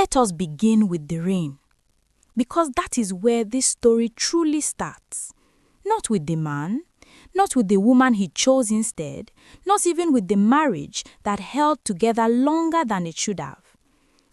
Let us begin with the rain, because that is where this story truly starts. Not with the man, not with the woman he chose instead, not even with the marriage that held together longer than it should have.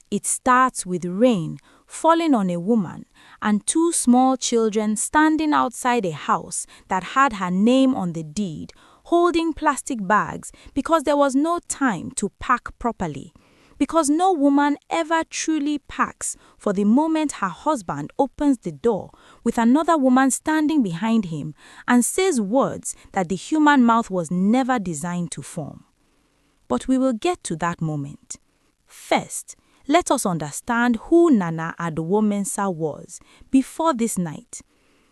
It starts with rain falling on a woman and two small children standing outside a house that had her name on the deed, holding plastic bags because there was no time to pack properly. Because no woman ever truly packs for the moment her husband opens the door with another woman standing behind him and says words that the human mouth was never designed to form. But we will get to that moment. First, let us understand who Nana Adowo-Mensah was before this night.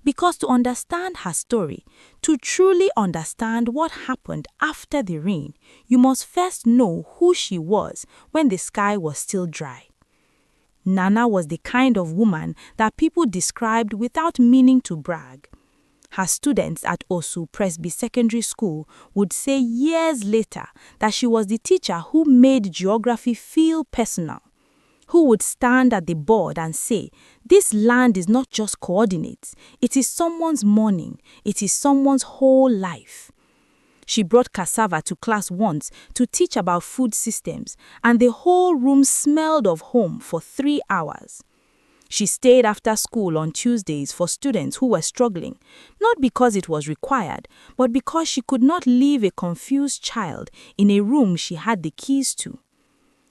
Because to understand her story, to truly understand what happened after the rain, you must first know who she was when the sky was still dry. Nana was the kind of woman that people described without meaning to brag. Her students at Osu Presby Secondary School would say years later that she was the teacher who made geography feel personal, who would stand at the board and say, "This land is not just coordinates, it is someone's morning, it is someone's whole life." She brought cassava to class once to teach about food systems, and the whole room smelled of home for 3 hours. She stayed after school on Tuesdays for students who were struggling, not because it was required, but because she could not leave a confused child in a room she had the keys to.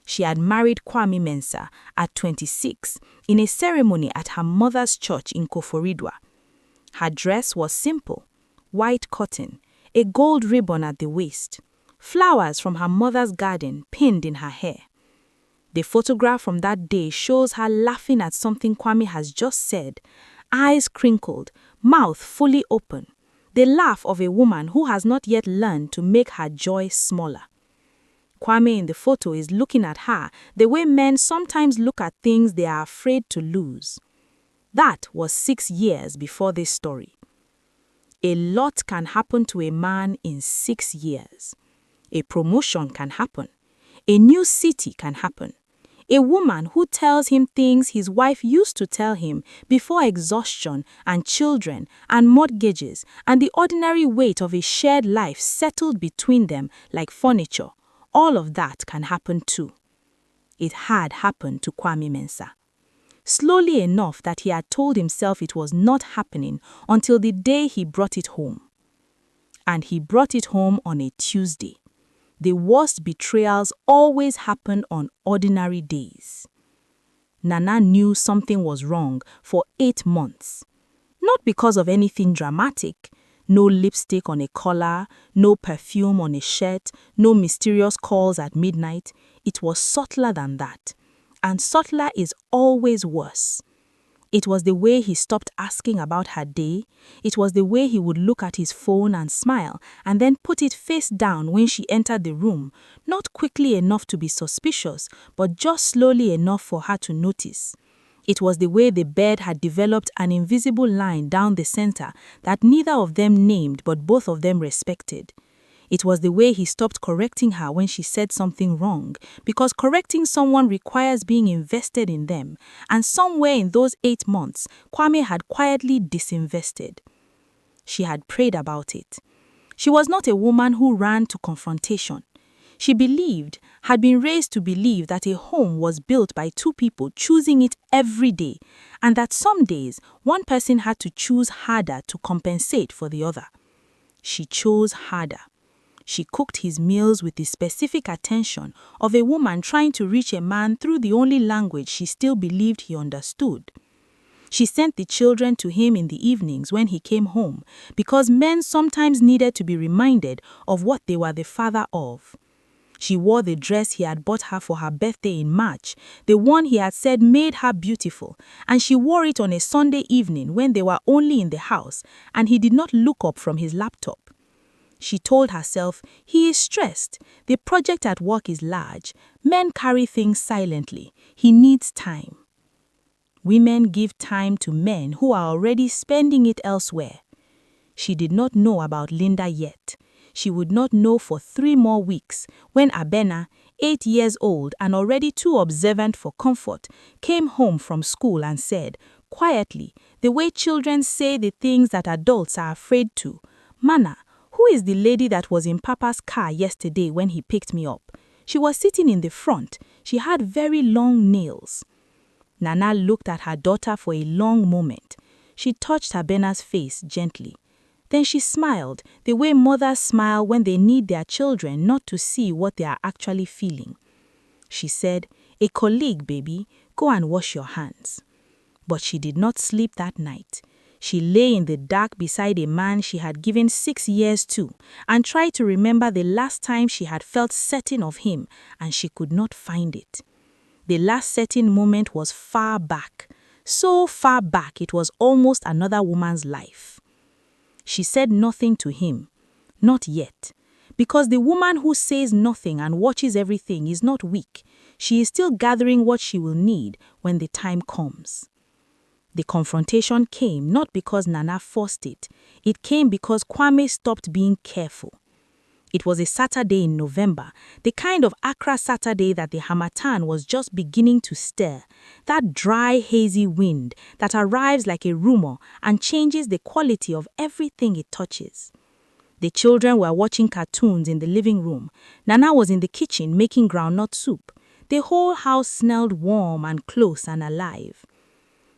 She had married Kwame Mensah at 26 in a ceremony at her mother's church in Koforidua. Her dress was simple, white cotton, a gold ribbon at the waist, flowers from her mother's garden pinned in her hair. The photograph from that day shows her laughing at something Kwame has just said, eyes crinkled, mouth fully open, the laugh of a woman who has not yet learned to make her joy smaller. Kwame in the photo is looking at her the way men sometimes look at things they are afraid to lose. That was 6 years before this story. A lot can happen to a man in 6 years. A promotion can happen. A new city can happen. A woman who tells him things his wife used to tell him before exhaustion and children and mortgages and the ordinary weight of a shared life settled between them like furniture. All of that can happen too. It had happened to Kwame Mensah. Slowly enough that he had told himself it was not happening until the day he brought it home. And he brought it home on a Tuesday. The worst betrayals always happen on ordinary days. Nana knew something was wrong for 8 months. Not because of anything dramatic. No lipstick on a collar, no perfume on a shirt, no mysterious calls at midnight. It was subtler than that. And subtler is always worse. It was the way he stopped asking about her day. It was the way he would look at his phone and smile and then put it face down when she entered the room, not quickly enough to be suspicious, but just slowly enough for her to notice. It was the way the bed had developed an invisible line down the center that neither of them named but both of them respected. It was the way he stopped correcting her when she said something wrong, because correcting someone requires being invested in them, and somewhere in those 8 months, Kwame had quietly disinvested. She had prayed about it. She was not a woman who ran to confrontation. She had been raised to believe that a home was built by 2 people choosing it every day, and that some days one person had to choose harder to compensate for the other. She chose harder. She cooked his meals with the specific attention of a woman trying to reach a man through the only language she still believed he understood. She sent the children to him in the evenings when he came home, because men sometimes needed to be reminded of what they were the father of. She wore the dress he had bought her for her birthday in March, the one he had said made her beautiful, and she wore it on a Sunday evening when they were only in the house and he did not look up from his laptop. She told herself, he is stressed, the project at work is large, men carry things silently, he needs time. Women give time to men who are already spending it elsewhere. She did not know about Linda yet. She would not know for 3 more weeks when Abena, 8 years old and already too observant for comfort, came home from school and said, quietly, the way children say the things that adults are afraid to, "Mana, who is the lady that was in Papa's car yesterday when he picked me up? She was sitting in the front. She had very long nails." Nana looked at her daughter for a long moment. She touched Habena's face gently. Then she smiled, the way mothers smile when they need their children not to see what they are actually feeling. She said, "A colleague, baby, go and wash your hands." But she did not sleep that night. She lay in the dark beside a man she had given 6 years to and tried to remember the last time she had felt certain of him, and she could not find it. The last certain moment was far back, so far back it was almost another woman's life. She said nothing to him, not yet, because the woman who says nothing and watches everything is not weak. She is still gathering what she will need when the time comes. The confrontation came not because Nana forced it. It came because Kwame stopped being careful. It was a Saturday in November, the kind of Accra Saturday that the Harmattan was just beginning to stir, that dry, hazy wind that arrives like a rumor and changes the quality of everything it touches. The children were watching cartoons in the living room. Nana was in the kitchen making groundnut soup. The whole house smelled warm and close and alive.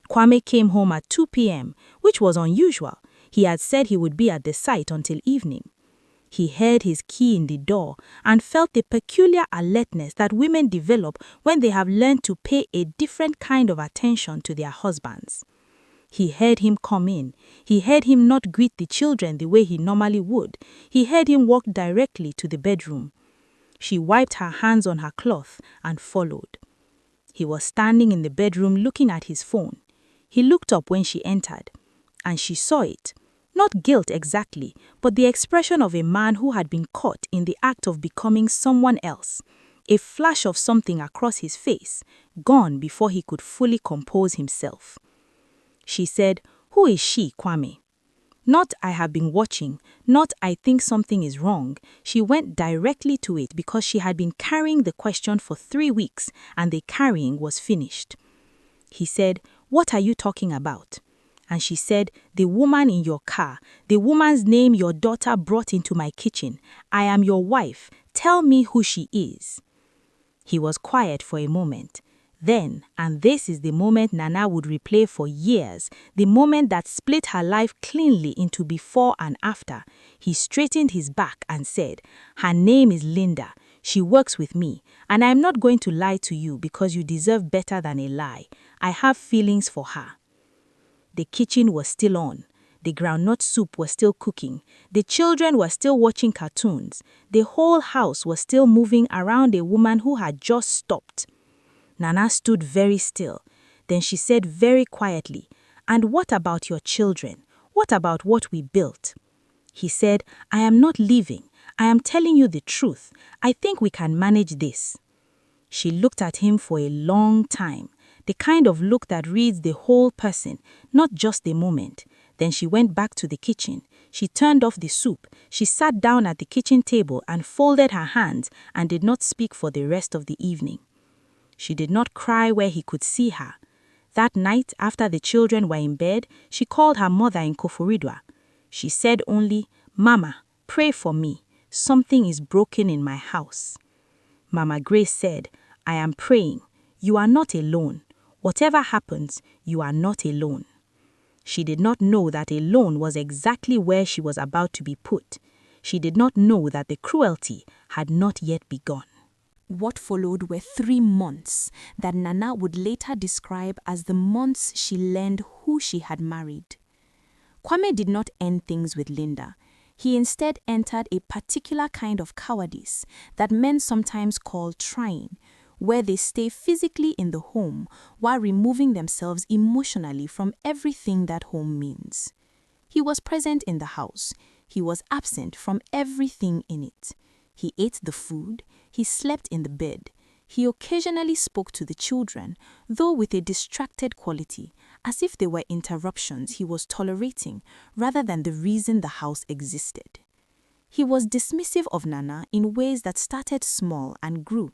Kwame came home at 2 p.m., which was unusual. He had said he would be at the site until evening. He heard his key in the door and felt the peculiar alertness that women develop when they have learned to pay a different kind of attention to their husbands. He heard him come in. He heard him not greet the children the way he normally would. He heard him walk directly to the bedroom. She wiped her hands on her cloth and followed. He was standing in the bedroom looking at his phone. He looked up when she entered, and she saw it. Not guilt exactly, but the expression of a man who had been caught in the act of becoming someone else. A flash of something across his face, gone before he could fully compose himself. She said, "Who is she, Kwame?" Not "I have been watching," not "I think something is wrong." She went directly to it because she had been carrying the question for 3 weeks and the carrying was finished. He said, "What are you talking about?" And she said, "The woman in your car, the woman's name your daughter brought into my kitchen. I am your wife. Tell me who she is." He was quiet for a moment. Then, and this is the moment Nana would replay for years, the moment that split her life cleanly into before and after, he straightened his back and said, "Her name is Linda. She works with me, and I am not going to lie to you because you deserve better than a lie. I have feelings for her." The kitchen was still on. The groundnut soup was still cooking. The children were still watching cartoons. The whole house was still moving around a woman who had just stopped. Nana stood very still. Then she said very quietly, "And what about your children? What about what we built?" He said, "I am not leaving. I am telling you the truth. I think we can manage this." She looked at him for a long time, the kind of look that reads the whole person, not just the moment. Then she went back to the kitchen. She turned off the soup. She sat down at the kitchen table and folded her hands and did not speak for the rest of the evening. She did not cry where he could see her. That night, after the children were in bed, she called her mother in Koforidua. She said only, "Mama, pray for me. Something is broken in my house." Mama Grace said, "I am praying. You are not alone. Whatever happens, you are not alone." She did not know that alone was exactly where she was about to be put. She did not know that the cruelty had not yet begun. What followed were 3 months that Nana would later describe as the months she learned who she had married. Kwame did not end things with Linda. He instead entered a particular kind of cowardice that men sometimes call trying, where they stay physically in the home while removing themselves emotionally from everything that home means. He was present in the house. He was absent from everything in it. He ate the food. He slept in the bed. He occasionally spoke to the children, though with a distracted quality, as if they were interruptions he was tolerating rather than the reason the house existed. He was dismissive of Nana in ways that started small and grew.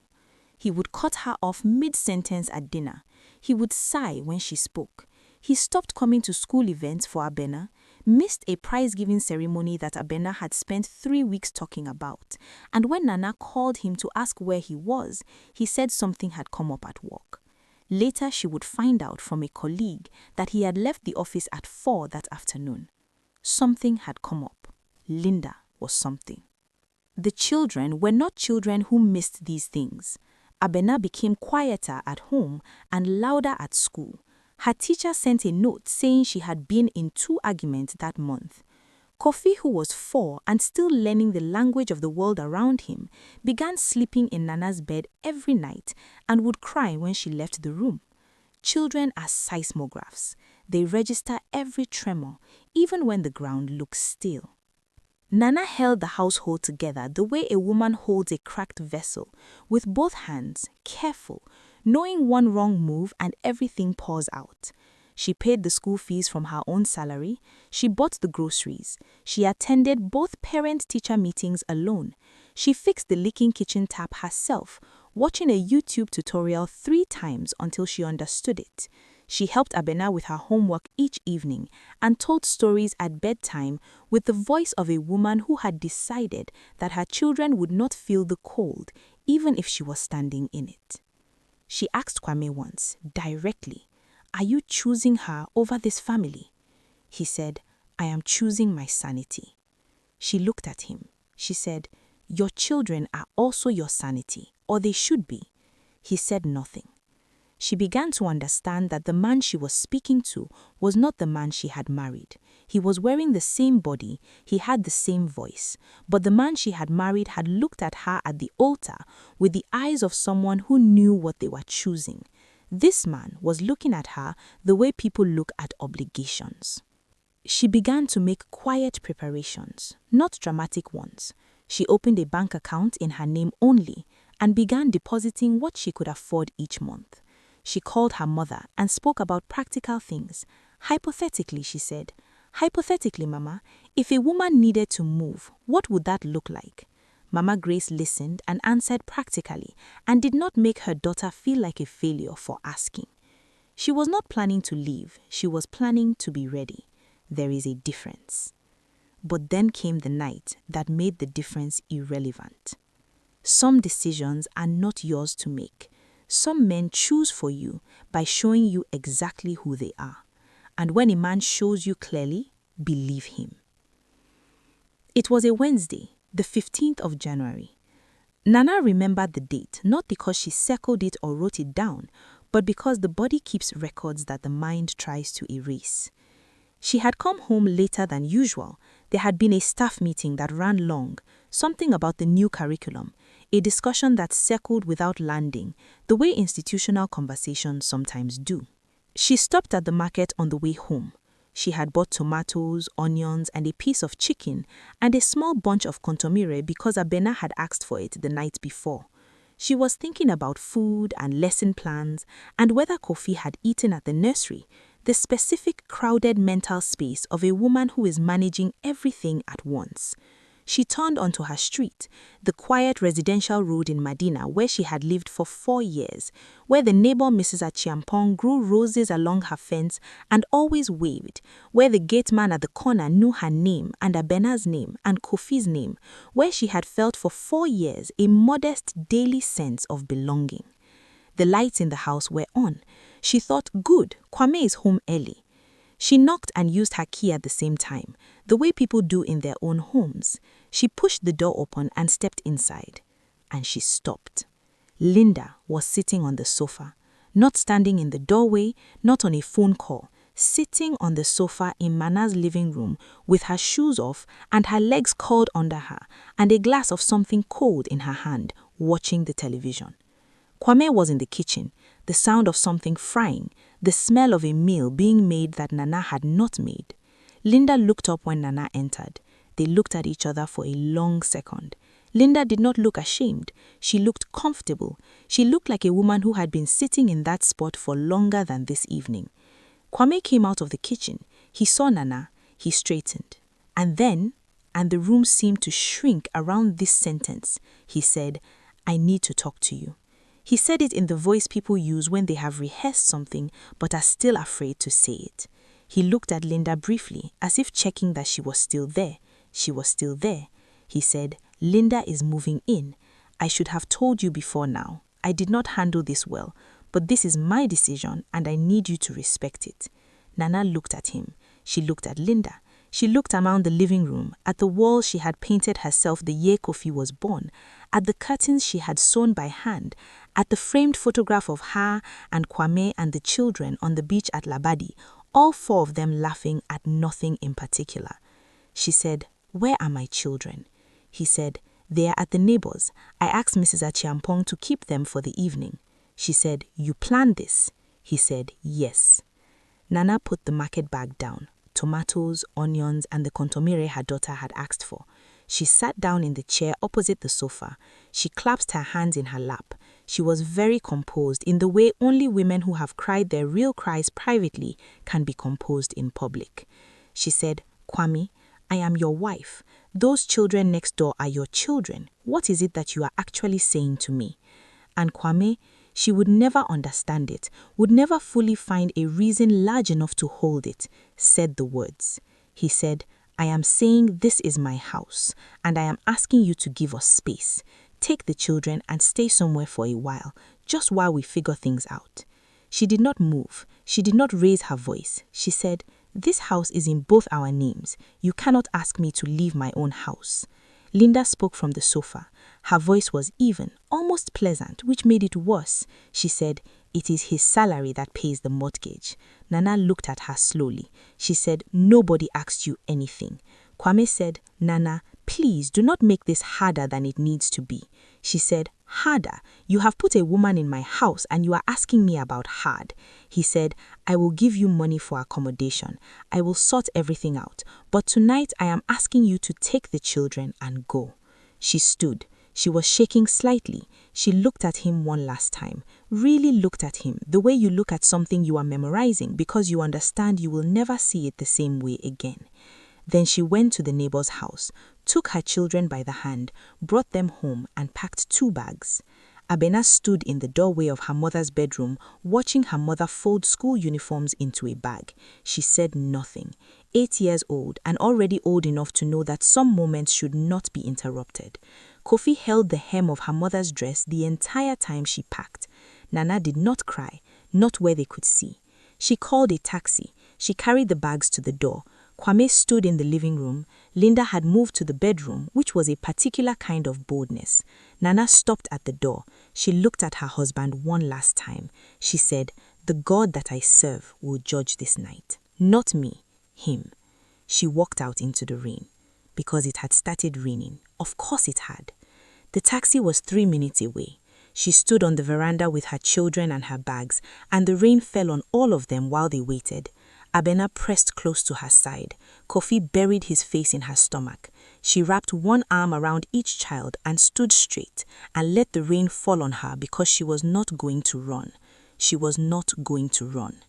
He would cut her off mid-sentence at dinner. He would sigh when she spoke. He stopped coming to school events for Abena, missed a prize-giving ceremony that Abena had spent 3 weeks talking about, and when Nana called him to ask where he was, he said something had come up at work. Later, she would find out from a colleague that he had left the office at 4 that afternoon. Something had come up. Linda was something. The children were not children who missed these things. Abena became quieter at home and louder at school. Her teacher sent a note saying she had been in 2 arguments that month. Kofi, who was 4 and still learning the language of the world around him, began sleeping in Nana's bed every night and would cry when she left the room. Children are seismographs. They register every tremor, even when the ground looks still. Nana held the household together the way a woman holds a cracked vessel, with both hands, careful, knowing one wrong move and everything pours out. She paid the school fees from her own salary. She bought the groceries. She attended both parent-teacher meetings alone. She fixed the leaking kitchen tap herself, watching a YouTube tutorial 3 times until she understood it. She helped Abena with her homework each evening and told stories at bedtime with the voice of a woman who had decided that her children would not feel the cold, even if she was standing in it. She asked Kwame once, directly, "Are you choosing her over this family?" He said, "I am choosing my sanity." She looked at him. She said, "Your children are also your sanity, or they should be." He said nothing. She began to understand that the man she was speaking to was not the man she had married. He was wearing the same body, he had the same voice, but the man she had married had looked at her at the altar with the eyes of someone who knew what they were choosing. This man was looking at her the way people look at obligations. She began to make quiet preparations, not dramatic ones. She opened a bank account in her name only and began depositing what she could afford each month. She called her mother and spoke about practical things. Hypothetically, she said, "Hypothetically, Mama, if a woman needed to move, what would that look like?" Mama Grace listened and answered practically and did not make her daughter feel like a failure for asking. She was not planning to leave. She was planning to be ready. There is a difference. But then came the night that made the difference irrelevant. Some decisions are not yours to make. Some men choose for you by showing you exactly who they are. And when a man shows you clearly, believe him. It was a Wednesday, the 15th of January. Nana remembered the date not because she circled it or wrote it down, but because the body keeps records that the mind tries to erase. She had come home later than usual. There had been a staff meeting that ran long, something about the new curriculum, a discussion that circled without landing, the way institutional conversations sometimes do. She stopped at the market on the way home. She had bought tomatoes, onions, and a piece of chicken, and a small bunch of kontomire because Abena had asked for it the night before. She was thinking about food and lesson plans, and whether Kofi had eaten at the nursery, the specific crowded mental space of a woman who is managing everything at once. She turned onto her street, the quiet residential road in Medina where she had lived for 4 years, where the neighbor Mrs. Achiampong grew roses along her fence and always waved, where the gateman at the corner knew her name and Abena's name and Kofi's name, where she had felt for 4 years a modest daily sense of belonging. The lights in the house were on. She thought, good, Kwame is home early. She knocked and used her key at the same time, the way people do in their own homes. She pushed the door open and stepped inside. And she stopped. Linda was sitting on the sofa, not standing in the doorway, not on a phone call, sitting on the sofa in Mana's living room with her shoes off and her legs curled under her and a glass of something cold in her hand, watching the television. Kwame was in the kitchen, the sound of something frying, the smell of a meal being made that Nana had not made. Linda looked up when Nana entered. They looked at each other for a long second. Linda did not look ashamed. She looked comfortable. She looked like a woman who had been sitting in that spot for longer than this evening. Kwame came out of the kitchen. He saw Nana. He straightened. And the room seemed to shrink around this sentence, he said, "I need to talk to you." He said it in the voice people use when they have rehearsed something but are still afraid to say it. He looked at Linda briefly, as if checking that she was still there. She was still there. He said, "Linda is moving in. I should have told you before now. I did not handle this well, but this is my decision and I need you to respect it." Nana looked at him. She looked at Linda. She looked around the living room, at the walls she had painted herself the year Kofi was born, at the curtains she had sewn by hand, at the framed photograph of her and Kwame and the children on the beach at Labadi, all four of them laughing at nothing in particular. She said, "Where are my children?" He said, "They are at the neighbors. I asked Mrs. Achiampong to keep them for the evening." She said, "You planned this?" He said, "Yes." Nana put the market bag down, tomatoes, onions, and the kontomire her daughter had asked for. She sat down in the chair opposite the sofa. She clasped her hands in her lap. She was very composed in the way only women who have cried their real cries privately can be composed in public. She said, "Kwame, I am your wife. Those children next door are your children. What is it that you are actually saying to me?" And Kwame, she would never understand it, would never fully find a reason large enough to hold it, said the words. He said, "I am saying this is my house, and I am asking you to give us space. Take the children and stay somewhere for a while, just while we figure things out." She did not move. She did not raise her voice. She said, "This house is in both our names. You cannot ask me to leave my own house." Linda spoke from the sofa. Her voice was even, almost pleasant, which made it worse. She said, "It is his salary that pays the mortgage." Nana looked at her slowly. She said, "Nobody asked you anything." Kwame said, "Nana, please do not make this harder than it needs to be." She said, "Harder? You have put a woman in my house and you are asking me about hard." He said, "I will give you money for accommodation. I will sort everything out. But tonight I am asking you to take the children and go." She stood. She was shaking slightly. She looked at him one last time, really looked at him, the way you look at something you are memorizing because you understand you will never see it the same way again. Then she went to the neighbor's house, took her children by the hand, brought them home and packed 2 bags. Abena stood in the doorway of her mother's bedroom, watching her mother fold school uniforms into a bag. She said nothing. 8 years old and already old enough to know that some moments should not be interrupted. Kofi held the hem of her mother's dress the entire time she packed. Nana did not cry, not where they could see. She called a taxi. She carried the bags to the door. Kwame stood in the living room. Linda had moved to the bedroom, which was a particular kind of boldness. Nana stopped at the door. She looked at her husband one last time. She said, "The God that I serve will judge this night. Not me, him." She walked out into the rain. Because it had started raining. Of course it had. The taxi was 3 minutes away. She stood on the veranda with her children and her bags, and the rain fell on all of them while they waited. Abena pressed close to her side. Kofi buried his face in her stomach. She wrapped one arm around each child and stood straight and let the rain fall on her because she was not going to run. She was not going to run.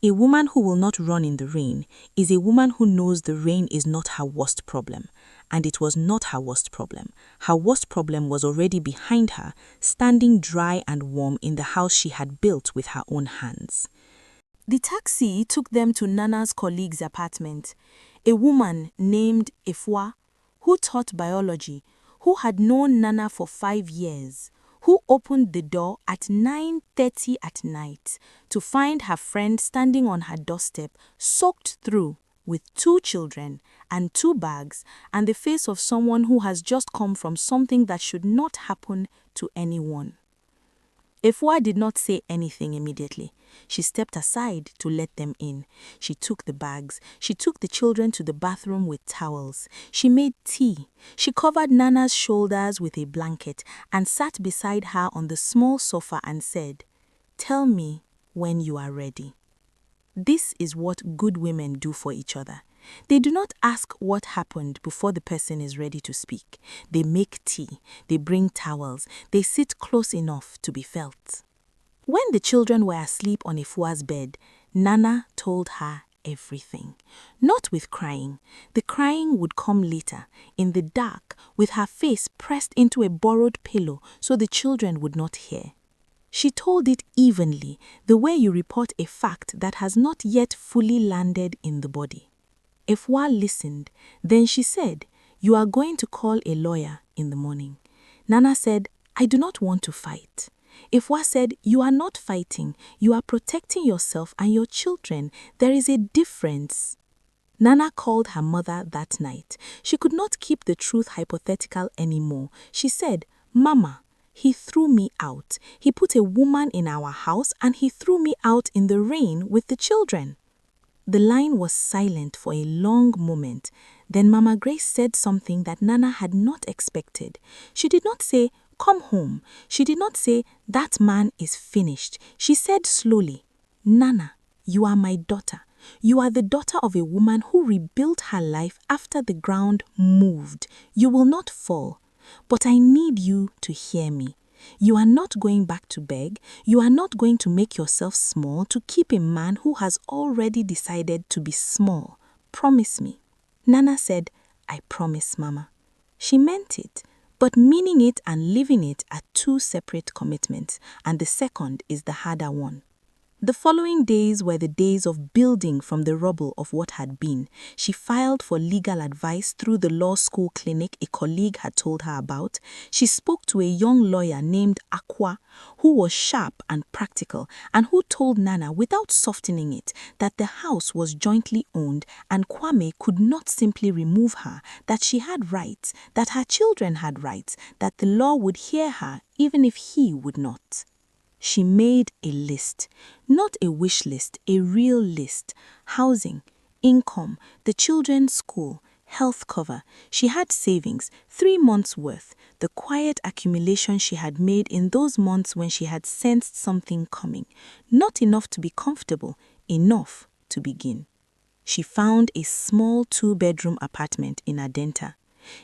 A woman who will not run in the rain is a woman who knows the rain is not her worst problem. And it was not her worst problem. Her worst problem was already behind her, standing dry and warm in the house she had built with her own hands. The taxi took them to Nana's colleague's apartment, a woman named Efua, who taught biology, who had known Nana for 5 years, who opened the door at 9:30 at night to find her friend standing on her doorstep, soaked through, with 2 children and 2 bags, and the face of someone who has just come from something that should not happen to anyone. Efua did not say anything immediately. She stepped aside to let them in. She took the bags. She took the children to the bathroom with towels. She made tea. She covered Nana's shoulders with a blanket and sat beside her on the small sofa and said, "Tell me when you are ready." This is what good women do for each other. They do not ask what happened before the person is ready to speak. They make tea, they bring towels, they sit close enough to be felt. When the children were asleep on Efua's bed, Nana told her everything. Not with crying. The crying would come later, in the dark, with her face pressed into a borrowed pillow so the children would not hear. She told it evenly, the way you report a fact that has not yet fully landed in the body. Efwa listened. Then she said, "You are going to call a lawyer in the morning." Nana said, "I do not want to fight." Efwa said, "You are not fighting. You are protecting yourself and your children. There is a difference." Nana called her mother that night. She could not keep the truth hypothetical anymore. She said, "Mama, he threw me out. He put a woman in our house and he threw me out in the rain with the children." The line was silent for a long moment. Then Mama Grace said something that Nana had not expected. She did not say, "Come home." She did not say, "That man is finished." She said slowly, "Nana, you are my daughter. You are the daughter of a woman who rebuilt her life after the ground moved. You will not fall. But I need you to hear me. You are not going back to beg. You are not going to make yourself small to keep a man who has already decided to be small. Promise me." Nana said, "I promise, Mama." She meant it, but meaning it and living it are two separate commitments, and the second is the harder one. The following days were the days of building from the rubble of what had been. She filed for legal advice through the law school clinic a colleague had told her about. She spoke to a young lawyer named Akwa, who was sharp and practical, and who told Nana without softening it that the house was jointly owned and Kwame could not simply remove her, that she had rights, that her children had rights, that the law would hear her even if he would not. She made a list, not a wish list, a real list. Housing, income, the children's school, health cover. She had savings, 3 months' worth, the quiet accumulation she had made in those months when she had sensed something coming. Not enough to be comfortable, enough to begin. She found a small 2-bedroom apartment in Adenta.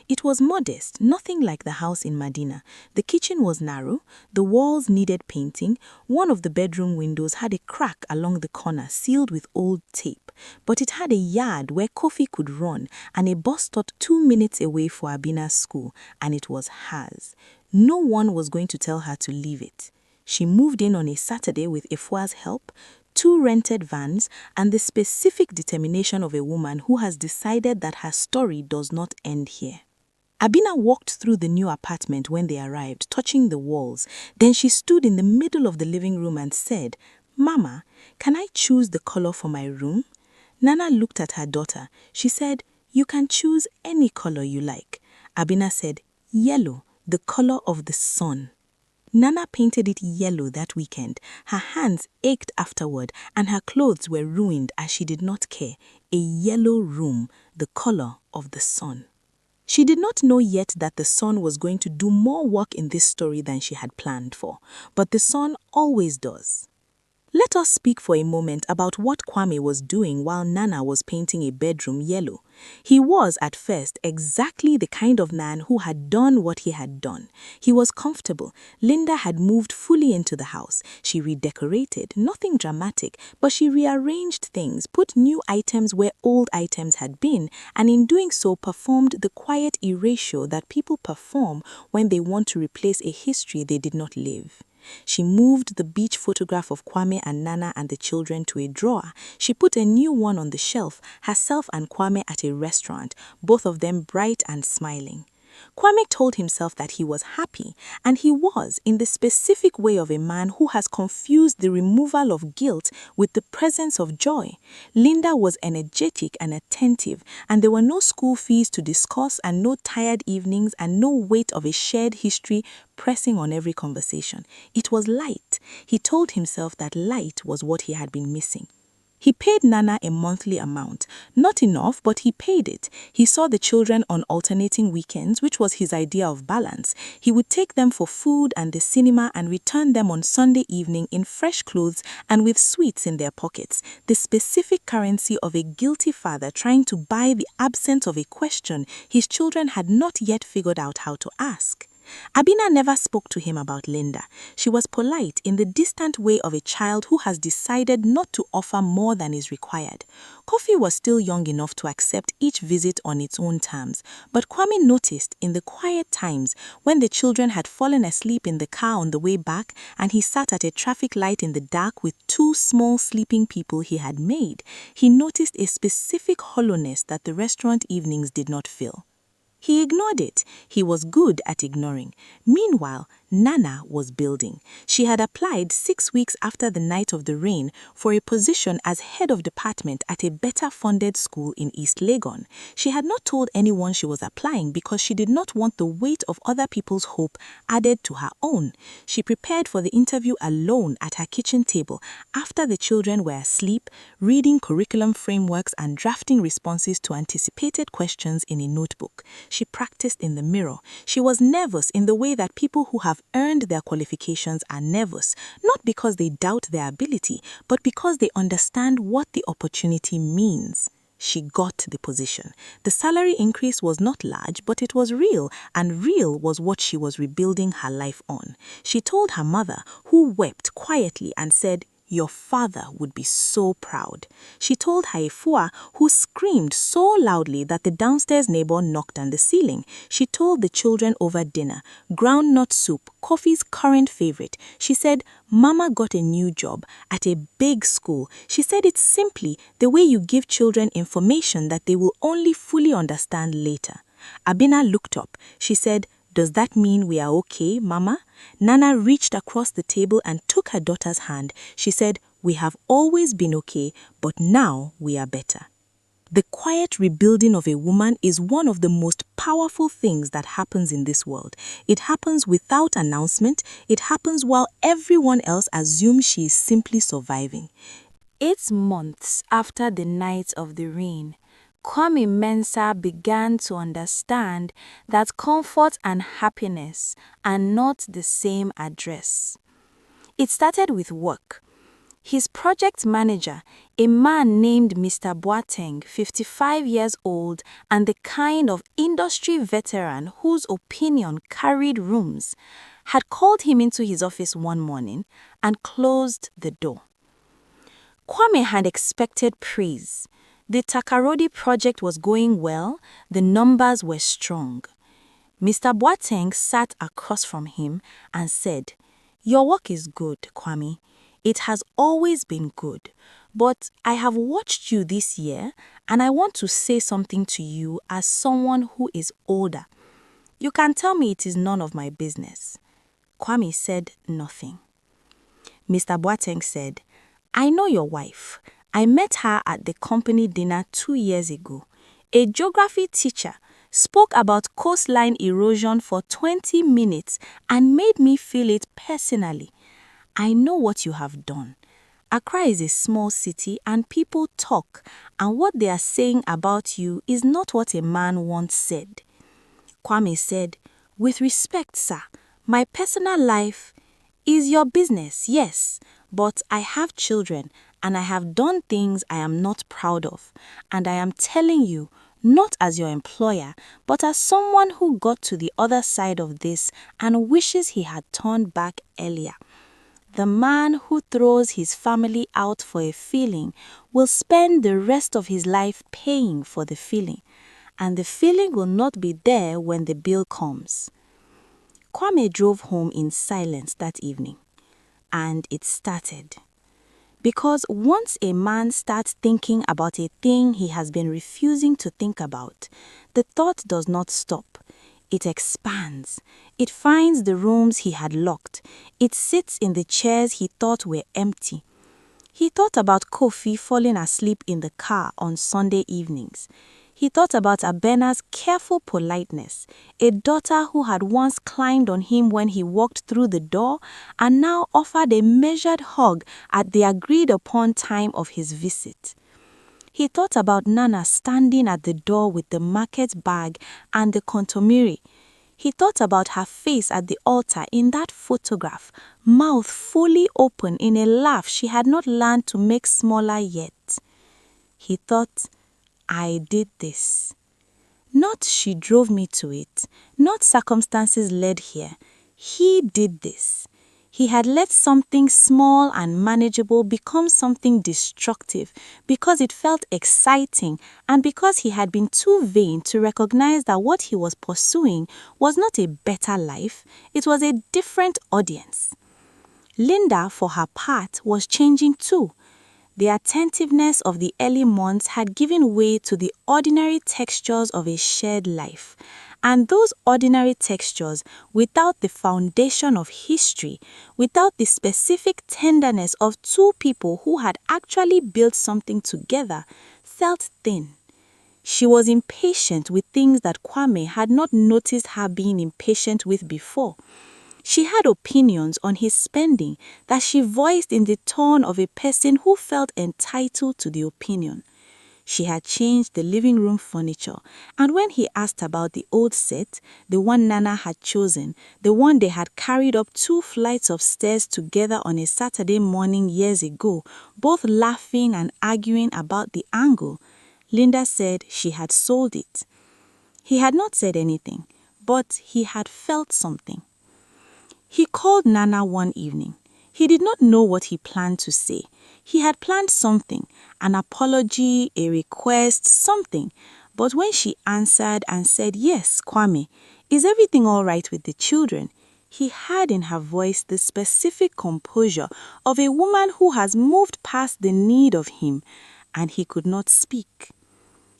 It was modest, nothing like the house in Medina. The kitchen was narrow, the walls needed painting, one of the bedroom windows had a crack along the corner sealed with old tape, but it had a yard where Kofi could run and a bus stop 2 minutes away for Abina's school, and it was hers. No one was going to tell her to leave it. She moved in on a Saturday with Efwa's help, 2 rented vans, and the specific determination of a woman who has decided that her story does not end here. Abina walked through the new apartment when they arrived, touching the walls. Then she stood in the middle of the living room and said, "Mama, can I choose the color for my room?" Nana looked at her daughter. She said, "You can choose any color you like." Abina said, "Yellow, the color of the sun." Nana painted it yellow that weekend. Her hands ached afterward and her clothes were ruined as she did not care. A yellow room, the color of the sun. She did not know yet that the sun was going to do more work in this story than she had planned for, but the sun always does. Let us speak for a moment about what Kwame was doing while Nana was painting a bedroom yellow. He was, at first, exactly the kind of man who had done what he had done. He was comfortable. Linda had moved fully into the house. She redecorated, nothing dramatic, but she rearranged things, put new items where old items had been, and in doing so performed the quiet erasure that people perform when they want to replace a history they did not live. She moved the beach photograph of Kwame and Nana and the children to a drawer. She put a new one on the shelf, herself and Kwame at a restaurant, both of them bright and smiling. Kwame told himself that he was happy, and he was, in the specific way of a man who has confused the removal of guilt with the presence of joy. Linda was energetic and attentive, and there were no school fees to discuss and no tired evenings and no weight of a shared history pressing on every conversation. It was light. He told himself that light was what he had been missing. He paid Nana a monthly amount. Not enough, but he paid it. He saw the children on alternating weekends, which was his idea of balance. He would take them for food and the cinema and return them on Sunday evening in fresh clothes and with sweets in their pockets, the specific currency of a guilty father trying to buy the absence of a question his children had not yet figured out how to ask. Abina never spoke to him about Linda. She was polite in the distant way of a child who has decided not to offer more than is required. Kofi was still young enough to accept each visit on its own terms, but Kwame noticed in the quiet times when the children had fallen asleep in the car on the way back and he sat at a traffic light in the dark with two small sleeping people he had made, he noticed a specific hollowness that the restaurant evenings did not fill. He ignored it. He was good at ignoring. Meanwhile, Nana was building. She had applied 6 weeks after the night of the rain for a position as head of department at a better-funded school in East Legon. She had not told anyone she was applying because she did not want the weight of other people's hope added to her own. She prepared for the interview alone at her kitchen table after the children were asleep, reading curriculum frameworks and drafting responses to anticipated questions in a notebook. She practiced in the mirror. She was nervous in the way that people who have earned their qualifications are nervous, not because they doubt their ability, but because they understand what the opportunity means. She got the position. The salary increase was not large, but it was real, and real was what she was rebuilding her life on. She told her mother, who wept quietly and said, "Your father would be so proud." She told Haifua, who screamed so loudly that the downstairs neighbor knocked on the ceiling. She told the children over dinner, groundnut soup, Kofi's current favorite. She said, "Mama got a new job at a big school." She said it simply, the way you give children information that they will only fully understand later. Abina looked up. She said, "Does that mean we are okay, Mama?" Nana reached across the table and took her daughter's hand. She said, "We have always been okay, but now we are better." The quiet rebuilding of a woman is one of the most powerful things that happens in this world. It happens without announcement. It happens while everyone else assumes she is simply surviving. 8 months after the night of the rain, Kwame Mensah began to understand that comfort and happiness are not the same address. It started with work. His project manager, a man named Mr. Boateng, 55 years old and the kind of industry veteran whose opinion carried rooms, had called him into his office one morning and closed the door. Kwame had expected praise. The Takoradi project was going well, the numbers were strong. Mr. Boateng sat across from him and said, "Your work is good, Kwame. It has always been good. But I have watched you this year and I want to say something to you as someone who is older. You can tell me it is none of my business." Kwame said nothing. Mr. Boateng said, "I know your wife. I met her at the company dinner 2 years ago. A geography teacher spoke about coastline erosion for 20 minutes and made me feel it personally. I know what you have done. Accra is a small city and people talk, and what they are saying about you is not what a man once said." Kwame said, "With respect, sir, my personal life is your business, yes, but I have children and I have done things I am not proud of, and I am telling you, not as your employer, but as someone who got to the other side of this and wishes he had turned back earlier. The man who throws his family out for a feeling will spend the rest of his life paying for the feeling, and the feeling will not be there when the bill comes." Kwame drove home in silence that evening, and it started. Because once a man starts thinking about a thing he has been refusing to think about, the thought does not stop. It expands. It finds the rooms he had locked. It sits in the chairs he thought were empty. He thought about Kofi falling asleep in the car on Sunday evenings. He thought about Abena's careful politeness, a daughter who had once climbed on him when he walked through the door and now offered a measured hug at the agreed-upon time of his visit. He thought about Nana standing at the door with the market bag and the kontomiri. He thought about her face at the altar in that photograph, mouth fully open in a laugh she had not learned to make smaller yet. He thought, "I did this." Not she drove me to it, not circumstances led here. He did this. He had let something small and manageable become something destructive because it felt exciting and because he had been too vain to recognize that what he was pursuing was not a better life, it was a different audience. Linda, for her part, was changing too. The attentiveness of the early months had given way to the ordinary textures of a shared life. And those ordinary textures, without the foundation of history, without the specific tenderness of two people who had actually built something together, felt thin. She was impatient with things that Kwame had not noticed her being impatient with before. She had opinions on his spending that she voiced in the tone of a person who felt entitled to the opinion. She had changed the living room furniture, and when he asked about the old set, the one Nana had chosen, the one they had carried up 2 flights of stairs together on a Saturday morning years ago, both laughing and arguing about the angle, Linda said she had sold it. He had not said anything, but he had felt something. He called Nana one evening. He did not know what he planned to say. He had planned something, an apology, a request, something. But when she answered and said, "Yes, Kwame, is everything all right with the children?" he heard in her voice the specific composure of a woman who has moved past the need of him, and he could not speak.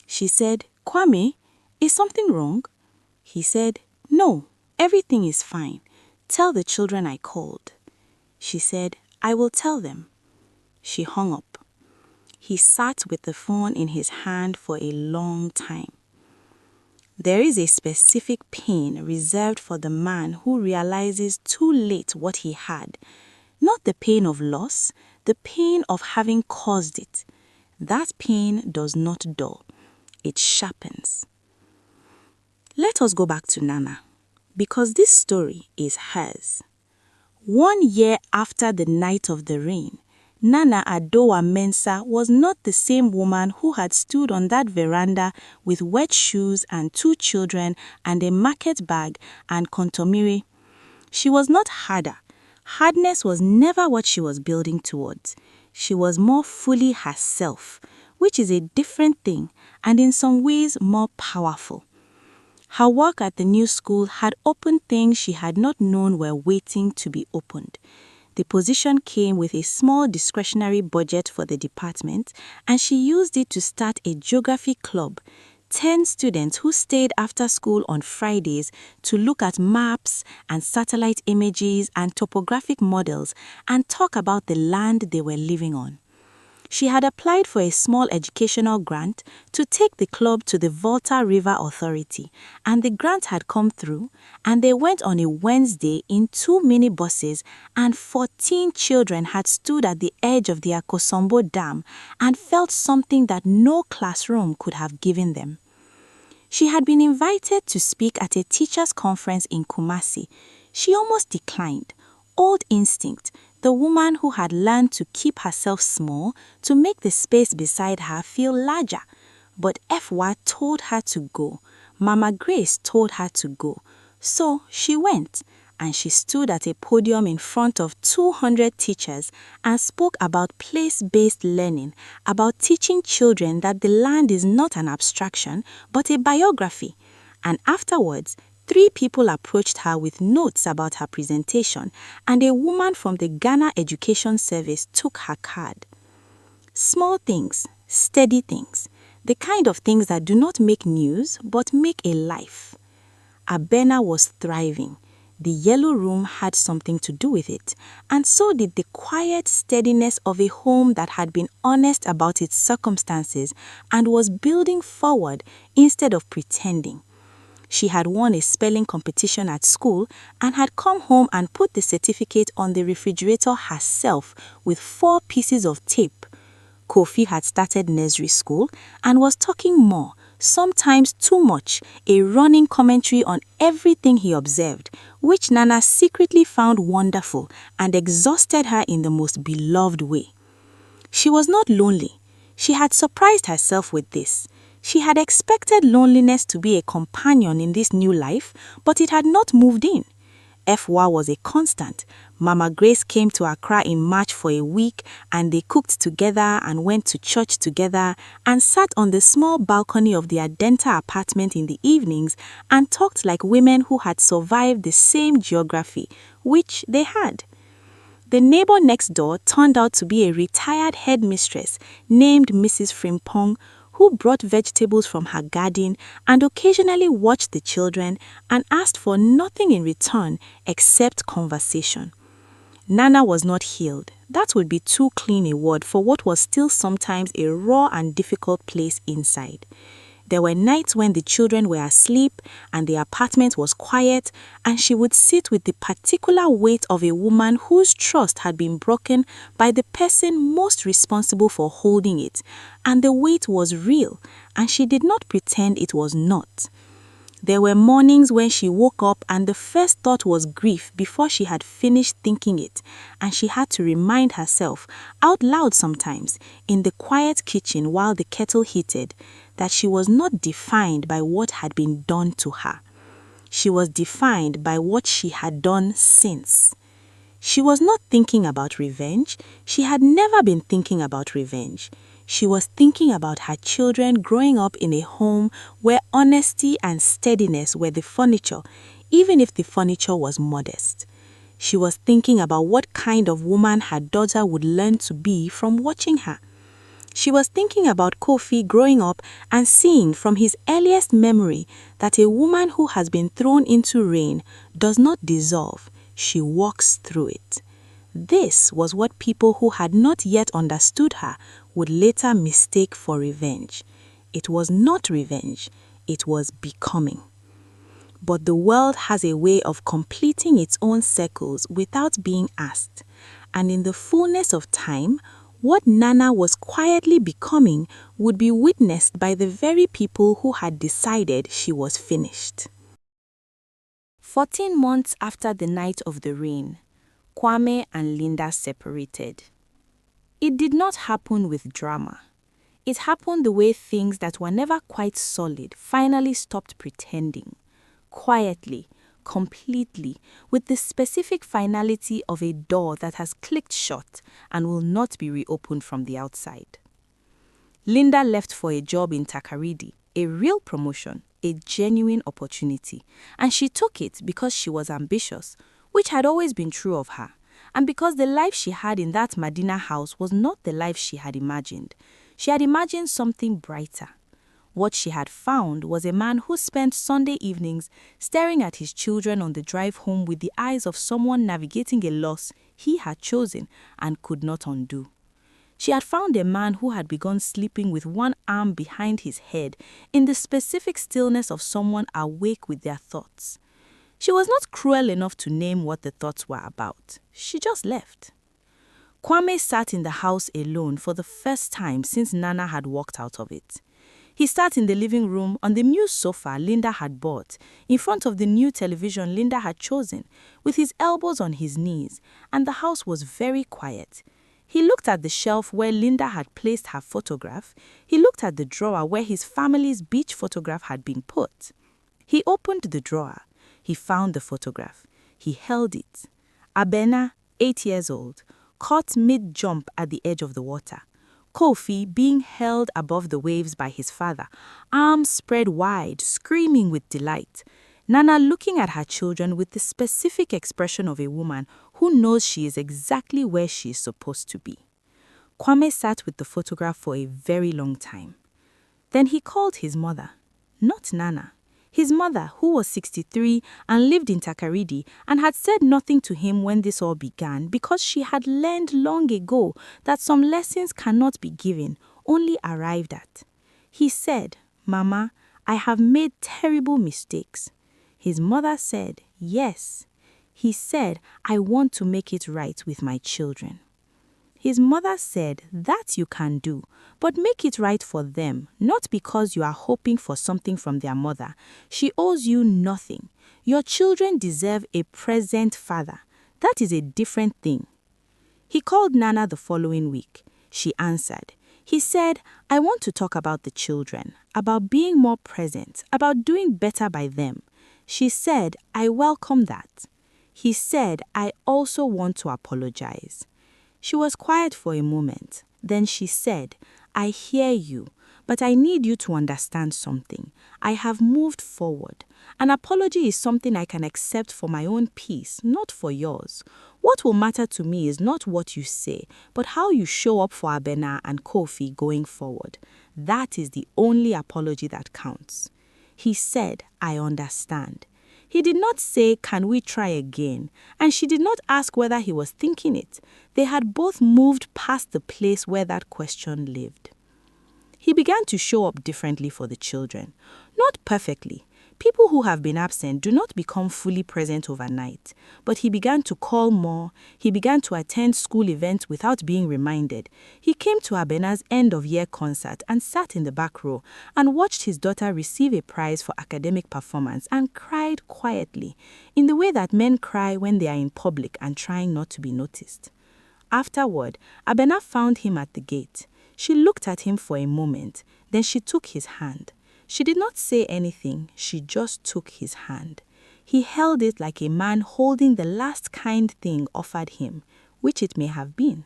She said, "Kwame, is something wrong?" He said, "No, everything is fine. Tell the children I called." She said, "I will tell them." She hung up. He sat with the phone in his hand for a long time. There is a specific pain reserved for the man who realizes too late what he had. Not the pain of loss, the pain of having caused it. That pain does not dull. It sharpens. Let us go back to Nana, because this story is hers. 1 year after the night of the rain, Nana Adowa Mensah was not the same woman who had stood on that veranda with wet shoes and 2 children and a market bag and kontomire. She was not harder. Hardness was never what she was building towards. She was more fully herself, which is a different thing and in some ways more powerful. Her work at the new school had opened things she had not known were waiting to be opened. The position came with a small discretionary budget for the department, and she used it to start a geography club. 10 students who stayed after school on Fridays to look at maps and satellite images and topographic models and talk about the land they were living on. She had applied for a small educational grant to take the club to the Volta River Authority, and the grant had come through, and they went on a Wednesday in 2 minibuses, and 14 children had stood at the edge of the Akosombo Dam and felt something that no classroom could have given them. She had been invited to speak at a teachers' conference in Kumasi. She almost declined. Old instinct, the woman who had learned to keep herself small to make the space beside her feel larger. But Efwa told her to go. Mama Grace told her to go. So she went, and she stood at a podium in front of 200 teachers and spoke about place-based learning, about teaching children that the land is not an abstraction, but a biography. And afterwards, 3 people approached her with notes about her presentation, and a woman from the Ghana Education Service took her card. Small things, steady things, the kind of things that do not make news but make a life. Abena was thriving. The yellow room had something to do with it, and so did the quiet steadiness of a home that had been honest about its circumstances and was building forward instead of pretending. She had won a spelling competition at school and had come home and put the certificate on the refrigerator herself with 4 pieces of tape. Kofi had started nursery school and was talking more, sometimes too much, a running commentary on everything he observed, which Nana secretly found wonderful and exhausted her in the most beloved way. She was not lonely. She had surprised herself with this. She had expected loneliness to be a companion in this new life, but it had not moved in. Efwa was a constant. Mama Grace came to Accra in March for a week, and they cooked together and went to church together and sat on the small balcony of the Adenta apartment in the evenings and talked like women who had survived the same geography, which they had. The neighbor next door turned out to be a retired headmistress named Mrs. Frimpong, who brought vegetables from her garden and occasionally watched the children and asked for nothing in return except conversation. Nana was not healed. That would be too clean a word for what was still sometimes a raw and difficult place inside. There were nights when the children were asleep and the apartment was quiet, and she would sit with the particular weight of a woman whose trust had been broken by the person most responsible for holding it, and the weight was real, and she did not pretend it was not. There were mornings when she woke up and the first thought was grief before she had finished thinking it, and she had to remind herself, out loud sometimes, in the quiet kitchen while the kettle heated, that she was not defined by what had been done to her. She was defined by what she had done since. She was not thinking about revenge. She had never been thinking about revenge. She was thinking about her children growing up in a home where honesty and steadiness were the furniture, even if the furniture was modest. She was thinking about what kind of woman her daughter would learn to be from watching her. She was thinking about Kofi growing up and seeing from his earliest memory that a woman who has been thrown into rain does not dissolve, she walks through it. This was what people who had not yet understood her would later mistake for revenge. It was not revenge, it was becoming. But the world has a way of completing its own circles without being asked, and in the fullness of time, what Nana was quietly becoming would be witnessed by the very people who had decided she was finished. 14 months after the night of the rain, Kwame and Linda separated. It did not happen with drama. It happened the way things that were never quite solid finally stopped pretending. Quietly, completely, with the specific finality of a door that has clicked shut and will not be reopened from the outside. Linda left for a job in Takoradi, a real promotion, a genuine opportunity, and she took it because she was ambitious, which had always been true of her, and because the life she had in that Medina house was not the life she had imagined. She had imagined something brighter. What she had found was a man who spent Sunday evenings staring at his children on the drive home with the eyes of someone navigating a loss he had chosen and could not undo. She had found a man who had begun sleeping with one arm behind his head in the specific stillness of someone awake with their thoughts. She was not cruel enough to name what the thoughts were about. She just left. Kwame sat in the house alone for the first time since Nana had walked out of it. He sat in the living room on the new sofa Linda had bought, in front of the new television Linda had chosen, with his elbows on his knees, and the house was very quiet. He looked at the shelf where Linda had placed her photograph. He looked at the drawer where his family's beach photograph had been put. He opened the drawer. He found the photograph. He held it. Abena, 8 years old, caught mid-jump at the edge of the water. Kofi being held above the waves by his father, arms spread wide, screaming with delight. Nana looking at her children with the specific expression of a woman who knows she is exactly where she is supposed to be. Kwame sat with the photograph for a very long time. Then he called his mother, not Nana. His mother, who was 63 and lived in Takoradi and had said nothing to him when this all began because she had learned long ago that some lessons cannot be given, only arrived at. He said, "Mama, I have made terrible mistakes." His mother said, "Yes." He said, "I want to make it right with my children." His mother said, "That you can do, but make it right for them, not because you are hoping for something from their mother. She owes you nothing. Your children deserve a present father. That is a different thing." He called Nana the following week. She answered. He said, I want to talk about the children, about being more present, about doing better by them. She said, I welcome that. He said, I also want to apologize. She was quiet for a moment. Then she said, I hear you, but I need you to understand something. I have moved forward. An apology is something I can accept for my own peace, not for yours. What will matter to me is not what you say, but how you show up for Abena and Kofi going forward. That is the only apology that counts. He said, I understand. He did not say, can we try again? And she did not ask whether he was thinking it. They had both moved past the place where that question lived. He began to show up differently for the children. Not perfectly. People who have been absent do not become fully present overnight. But he began to call more. He began to attend school events without being reminded. He came to Abena's end-of-year concert and sat in the back row and watched his daughter receive a prize for academic performance and cried quietly, in the way that men cry when they are in public and trying not to be noticed. Afterward, Abena found him at the gate. She looked at him for a moment, then she took his hand. She did not say anything, she just took his hand. He held it like a man holding the last kind thing offered him, which it may have been.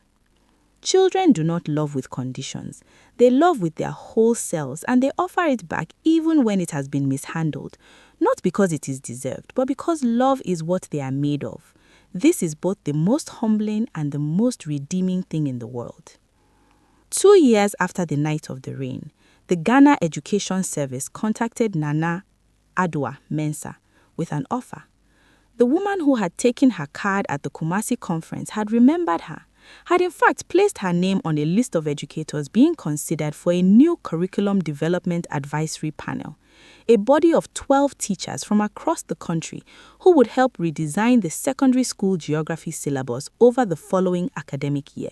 Children do not love with conditions. They love with their whole selves, and they offer it back even when it has been mishandled, not because it is deserved, but because love is what they are made of. This is both the most humbling and the most redeeming thing in the world. 2 years after the night of the rain, the Ghana Education Service contacted Nana Adwa Mensah with an offer. The woman who had taken her card at the Kumasi conference had remembered her, had in fact placed her name on a list of educators being considered for a new curriculum development advisory panel, a body of 12 teachers from across the country who would help redesign the secondary school geography syllabus over the following academic year.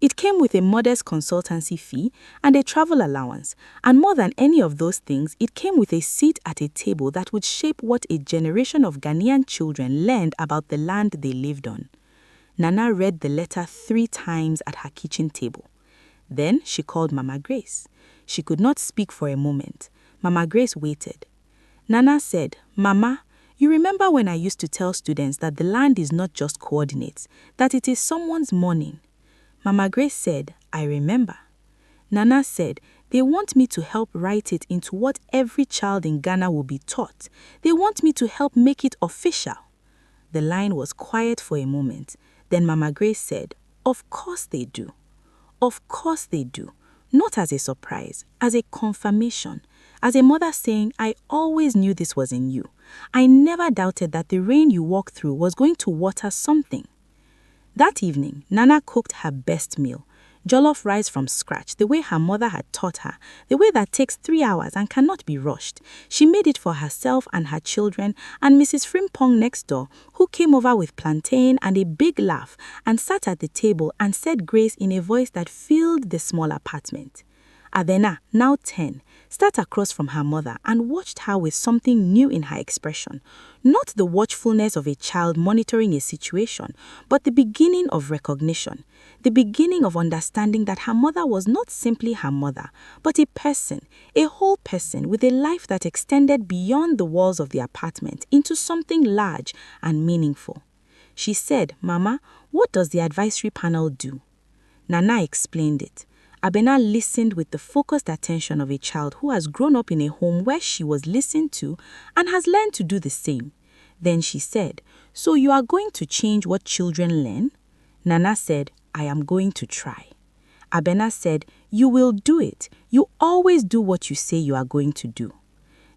It came with a modest consultancy fee and a travel allowance, and more than any of those things, it came with a seat at a table that would shape what a generation of Ghanaian children learned about the land they lived on. Nana read the letter 3 times at her kitchen table. Then she called Mama Grace. She could not speak for a moment. Mama Grace waited. Nana said, Mama, you remember when I used to tell students that the land is not just coordinates, that it is someone's morning? Mama Grace said, I remember. Nana said, they want me to help write it into what every child in Ghana will be taught. They want me to help make it official. The line was quiet for a moment. Then Mama Grace said, of course they do. Of course they do. Not as a surprise, as a confirmation. As a mother saying, I always knew this was in you. I never doubted that the rain you walked through was going to water something. That evening, Nana cooked her best meal, jollof rice from scratch, the way her mother had taught her, the way that takes 3 hours and cannot be rushed. She made it for herself and her children and Mrs. Frimpong next door, who came over with plantain and a big laugh and sat at the table and said grace in a voice that filled the small apartment. Abena, now 10, sat across from her mother and watched her with something new in her expression. Not the watchfulness of a child monitoring a situation, but the beginning of recognition, the beginning of understanding that her mother was not simply her mother, but a person, a whole person with a life that extended beyond the walls of the apartment into something large and meaningful. She said, Mama, what does the advisory panel do? Nana explained it. Abena listened with the focused attention of a child who has grown up in a home where she was listened to and has learned to do the same. Then she said, so you are going to change what children learn? Nana said, I am going to try. Abena said, you will do it. You always do what you say you are going to do.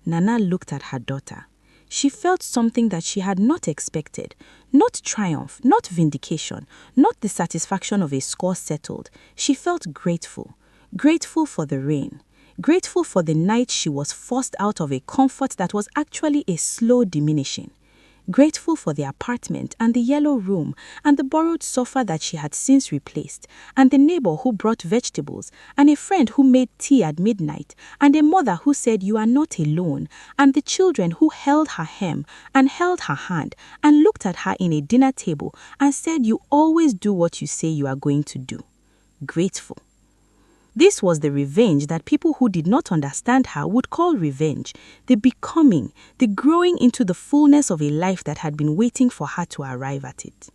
Nana looked at her daughter. She felt something that she had not expected. Not triumph, not vindication, not the satisfaction of a score settled. She felt grateful. Grateful for the rain. Grateful for the night she was forced out of a comfort that was actually a slow diminishing. Grateful for the apartment and the yellow room and the borrowed sofa that she had since replaced, and the neighbor who brought vegetables, and a friend who made tea at midnight, and a mother who said you are not alone, and the children who held her hem and held her hand and looked at her in a dinner table and said you always do what you say you are going to do. Grateful. This was the revenge that people who did not understand her would call revenge, the becoming, the growing into the fullness of a life that had been waiting for her to arrive at it.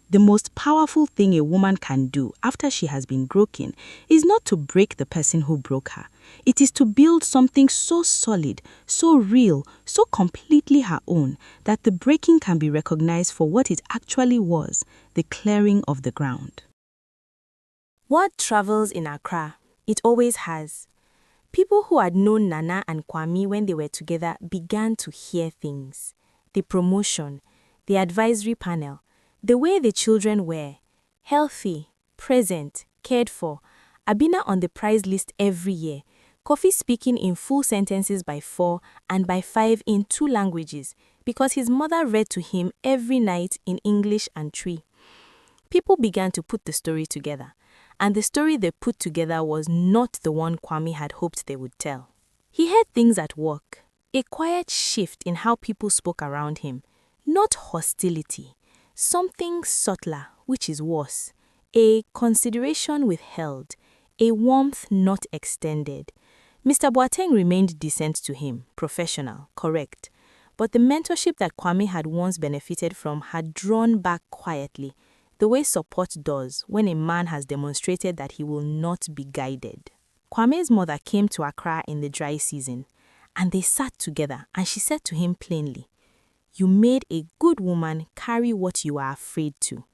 The most powerful thing a woman can do after she has been broken is not to break the person who broke her. It is to build something so solid, so real, so completely her own, that the breaking can be recognized for what it actually was, the clearing of the ground. Word travels in Accra. It always has. People who had known Nana and Kwame when they were together began to hear things. The promotion, the advisory panel, the way the children were, healthy, present, cared for, Abina on the prize list every year, Kofi speaking in full sentences by 4 and by 5 in 2 languages because his mother read to him every night in English and Twi. People began to put the story together, and the story they put together was not the one Kwame had hoped they would tell. He heard things at work, a quiet shift in how people spoke around him, not hostility, something subtler, which is worse, a consideration withheld, a warmth not extended. Mr. Boateng remained decent to him, professional, correct, but the mentorship that Kwame had once benefited from had drawn back quietly, the way support does when a man has demonstrated that he will not be guided. Kwame's mother came to Accra in the dry season, and they sat together, and she said to him plainly, "You made a good woman carry what you are afraid to."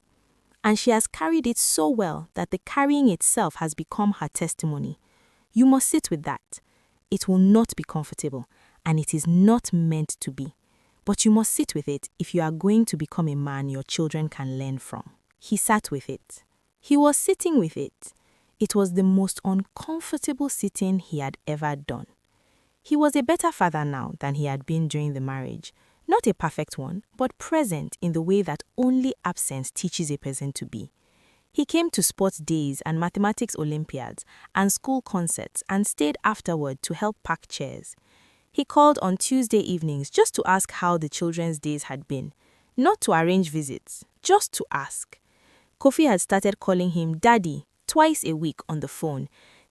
And she has carried it so well that the carrying itself has become her testimony. You must sit with that. It will not be comfortable, and it is not meant to be. But you must sit with it if you are going to become a man your children can learn from. He sat with it. He was sitting with it. It was the most uncomfortable sitting he had ever done. He was a better father now than he had been during the marriage. Not a perfect one, but present in the way that only absence teaches a person to be. He came to sports days and mathematics Olympiads and school concerts and stayed afterward to help pack chairs. He called on Tuesday evenings just to ask how the children's days had been. Not to arrange visits, just to ask. Kofi had started calling him Daddy twice a week on the phone.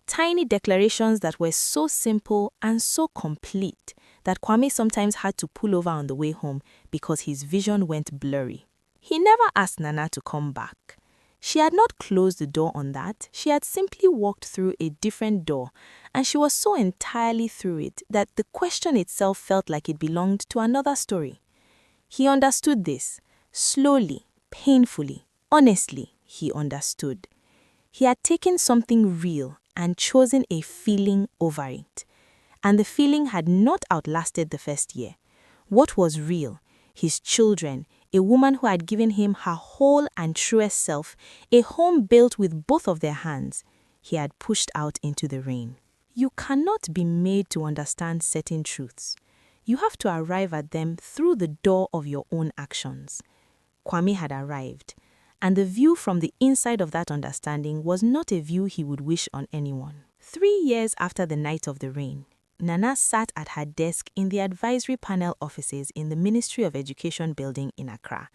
Tiny declarations that were so simple and so complete that Kwame sometimes had to pull over on the way home because his vision went blurry. He never asked Nana to come back. She had not closed the door on that. She had simply walked through a different door, and she was so entirely through it that the question itself felt like it belonged to another story. He understood this. Slowly, painfully, honestly, he understood. He had taken something real and chosen a feeling over it. And the feeling had not outlasted the first year. What was real? His children, a woman who had given him her whole and truest self, a home built with both of their hands, he had pushed out into the rain. You cannot be made to understand certain truths. You have to arrive at them through the door of your own actions. Kwame had arrived, and the view from the inside of that understanding was not a view he would wish on anyone. 3 years after the night of the rain, Nana sat at her desk in the advisory panel offices in the Ministry of Education building in Accra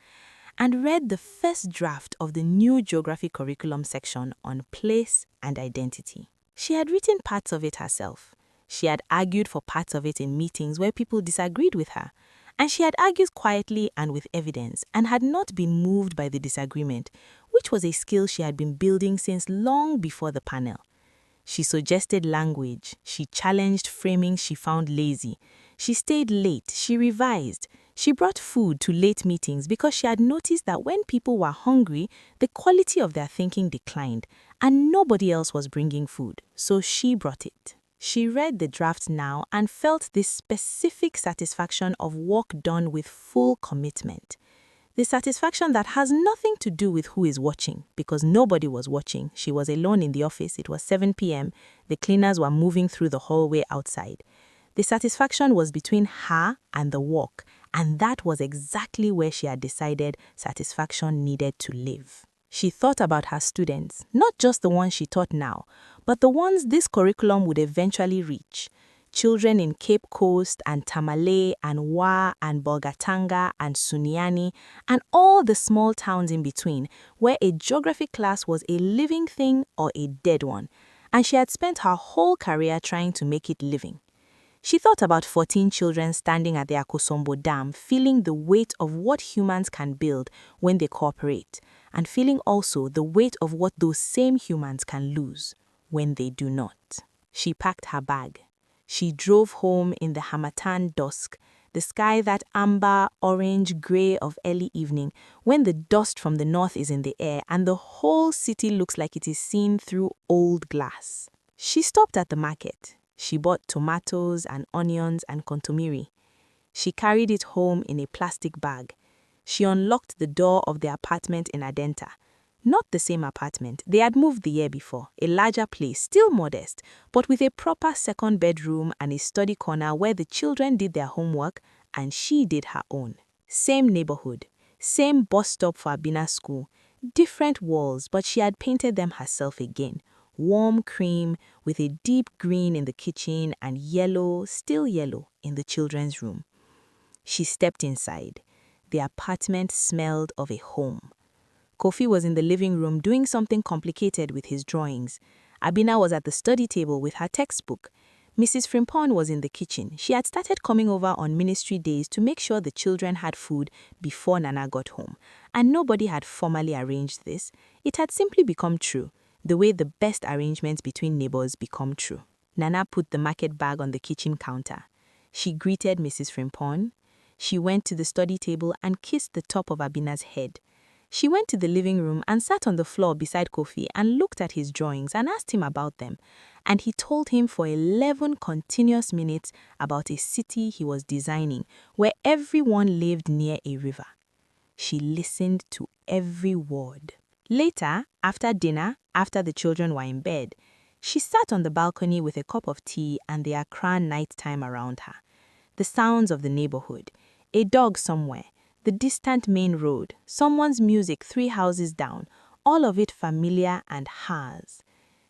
and read the first draft of the new geography curriculum section on place and identity. She had written parts of it herself. She had argued for parts of it in meetings where people disagreed with her, and she had argued quietly and with evidence and had not been moved by the disagreement, which was a skill she had been building since long before the panel. She suggested language, she challenged framing she found lazy, she stayed late, she revised, she brought food to late meetings because she had noticed that when people were hungry, the quality of their thinking declined and nobody else was bringing food, so she brought it. She read the draft now and felt this specific satisfaction of work done with full commitment. The satisfaction that has nothing to do with who is watching, because nobody was watching. She was alone in the office. It was 7 p.m. The cleaners were moving through the hallway outside. The satisfaction was between her and the work, and that was exactly where she had decided satisfaction needed to live. She thought about her students, not just the ones she taught now, but the ones this curriculum would eventually reach. Children in Cape Coast and Tamale and Wa and Bolgatanga and Suniani and all the small towns in between where a geography class was a living thing or a dead one. and she had spent her whole career trying to make it living. She thought about 14 children standing at the Akosombo Dam, feeling the weight of what humans can build when they cooperate, and feeling also the weight of what those same humans can lose when they do not. She packed her bag. She drove home in the Hamatan dusk, the sky that amber, orange, grey of early evening, when the dust from the north is in the air and the whole city looks like it is seen through old glass. She stopped at the market. She bought tomatoes and onions and kontomiri. She carried it home in a plastic bag. She unlocked the door of the apartment in Adenta. Not the same apartment. They had moved the year before, a larger place, still modest, but with a proper second bedroom and a study corner where the children did their homework and she did her own. Same neighborhood, same bus stop for Abina school, different walls, but she had painted them herself again. Warm cream with a deep green in the kitchen and yellow, still yellow, in the children's room. She stepped inside. The apartment smelled of a home. Kofi was in the living room doing something complicated with his drawings. Abina was at the study table with her textbook. Mrs. Frimpong was in the kitchen. She had started coming over on ministry days to make sure the children had food before Nana got home. And nobody had formally arranged this. It had simply become true, the way the best arrangements between neighbors become true. Nana put the market bag on the kitchen counter. She greeted Mrs. Frimpong. She went to the study table and kissed the top of Abina's head. She went to the living room and sat on the floor beside Kofi and looked at his drawings and asked him about them. And he told him for 11 continuous minutes about a city he was designing where everyone lived near a river. She listened to every word. Later, after dinner, after the children were in bed, she sat on the balcony with a cup of tea and the Accra nighttime around her. The sounds of the neighborhood, a dog somewhere, the distant main road, someone's music 3 houses down, all of it familiar and hers.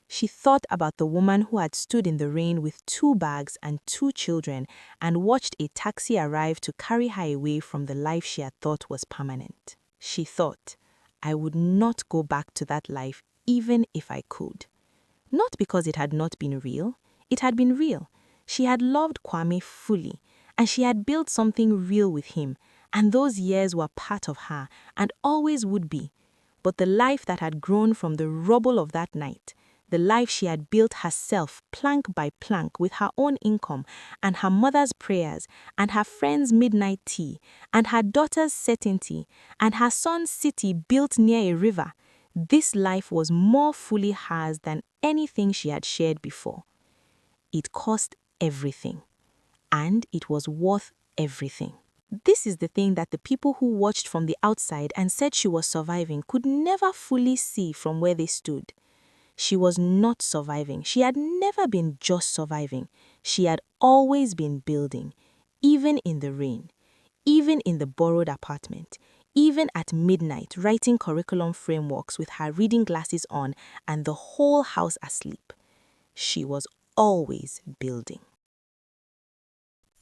She thought about the woman who had stood in the rain with 2 bags and 2 children and watched a taxi arrive to carry her away from the life she had thought was permanent. She thought, I would not go back to that life even if I could. Not because it had not been real. It had been real. She had loved Kwame fully, and she had built something real with him, and those years were part of her and always would be. But the life that had grown from the rubble of that night, the life she had built herself plank by plank with her own income and her mother's prayers and her friend's midnight tea and her daughter's certainty and her son's city built near a river, this life was more fully hers than anything she had shared before. It cost everything, and it was worth everything. This is the thing that the people who watched from the outside and said she was surviving could never fully see from where they stood. She was not surviving. She had never been just surviving. She had always been building, even in the rain, even in the borrowed apartment, even at midnight writing curriculum frameworks with her reading glasses on and the whole house asleep. She was always building.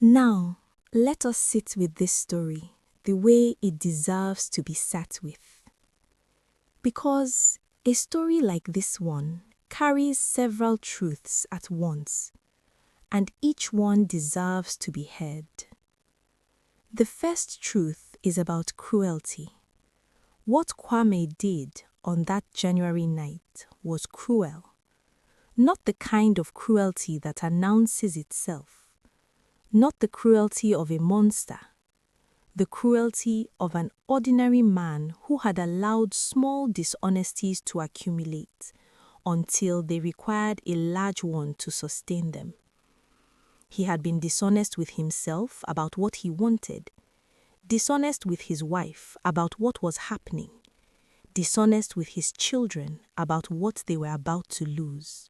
Now, let us sit with this story the way it deserves to be sat with. Because a story like this one carries several truths at once, and each one deserves to be heard. The first truth is about cruelty. What Kwame did on that January night was cruel. Not the kind of cruelty that announces itself. Not the cruelty of a monster. The cruelty of an ordinary man who had allowed small dishonesties to accumulate until they required a large one to sustain them. He had been dishonest with himself about what he wanted, dishonest with his wife about what was happening, dishonest with his children about what they were about to lose.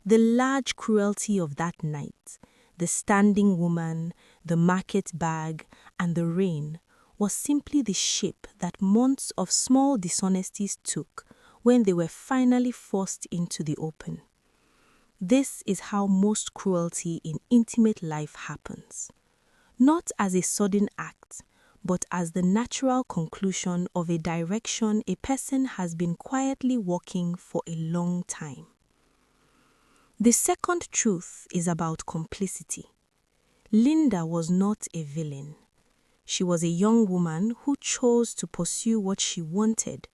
The large cruelty of that night, the standing woman, the market bag, and the rain was simply the shape that months of small dishonesties took when they were finally forced into the open. This is how most cruelty in intimate life happens. Not as a sudden act, but as the natural conclusion of a direction a person has been quietly walking for a long time. The second truth is about complicity. Linda was not a villain. She was a young woman who chose to pursue what she wanted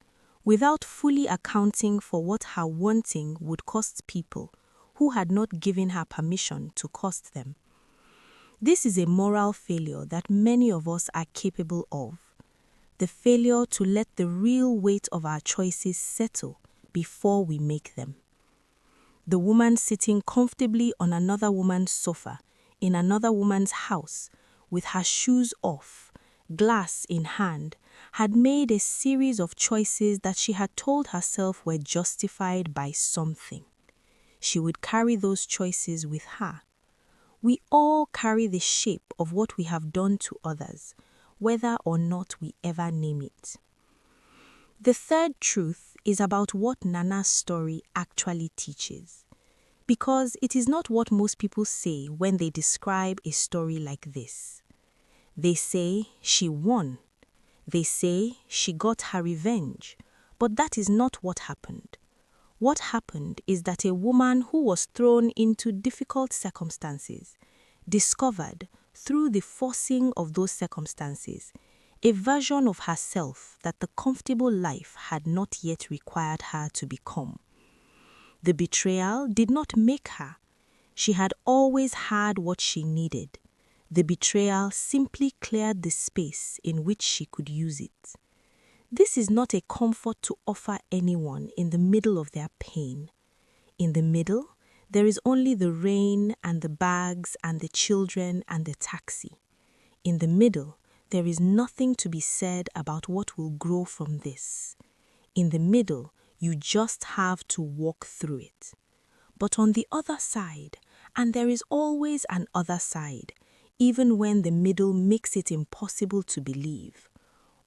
without fully accounting for what her wanting would cost people who had not given her permission to cost them. This is a moral failure that many of us are capable of. The failure to let the real weight of our choices settle before we make them. The woman sitting comfortably on another woman's sofa in another woman's house with her shoes off, glass in hand, had made a series of choices that she had told herself were justified by something. She would carry those choices with her. We all carry the shape of what we have done to others, whether or not we ever name it. The third truth is about what Nana's story actually teaches, because it is not what most people say when they describe a story like this. They say she won. They say she got her revenge, but that is not what happened. What happened is that a woman who was thrown into difficult circumstances discovered, through the forcing of those circumstances, a version of herself that the comfortable life had not yet required her to become. The betrayal did not make her. She had always had what she needed. The betrayal simply cleared the space in which she could use it. This is not a comfort to offer anyone in the middle of their pain. In the middle, there is only the rain and the bags and the children and the taxi. In the middle, there is nothing to be said about what will grow from this. In the middle, you just have to walk through it. But on the other side, and there is always an other side, even when the middle makes it impossible to believe,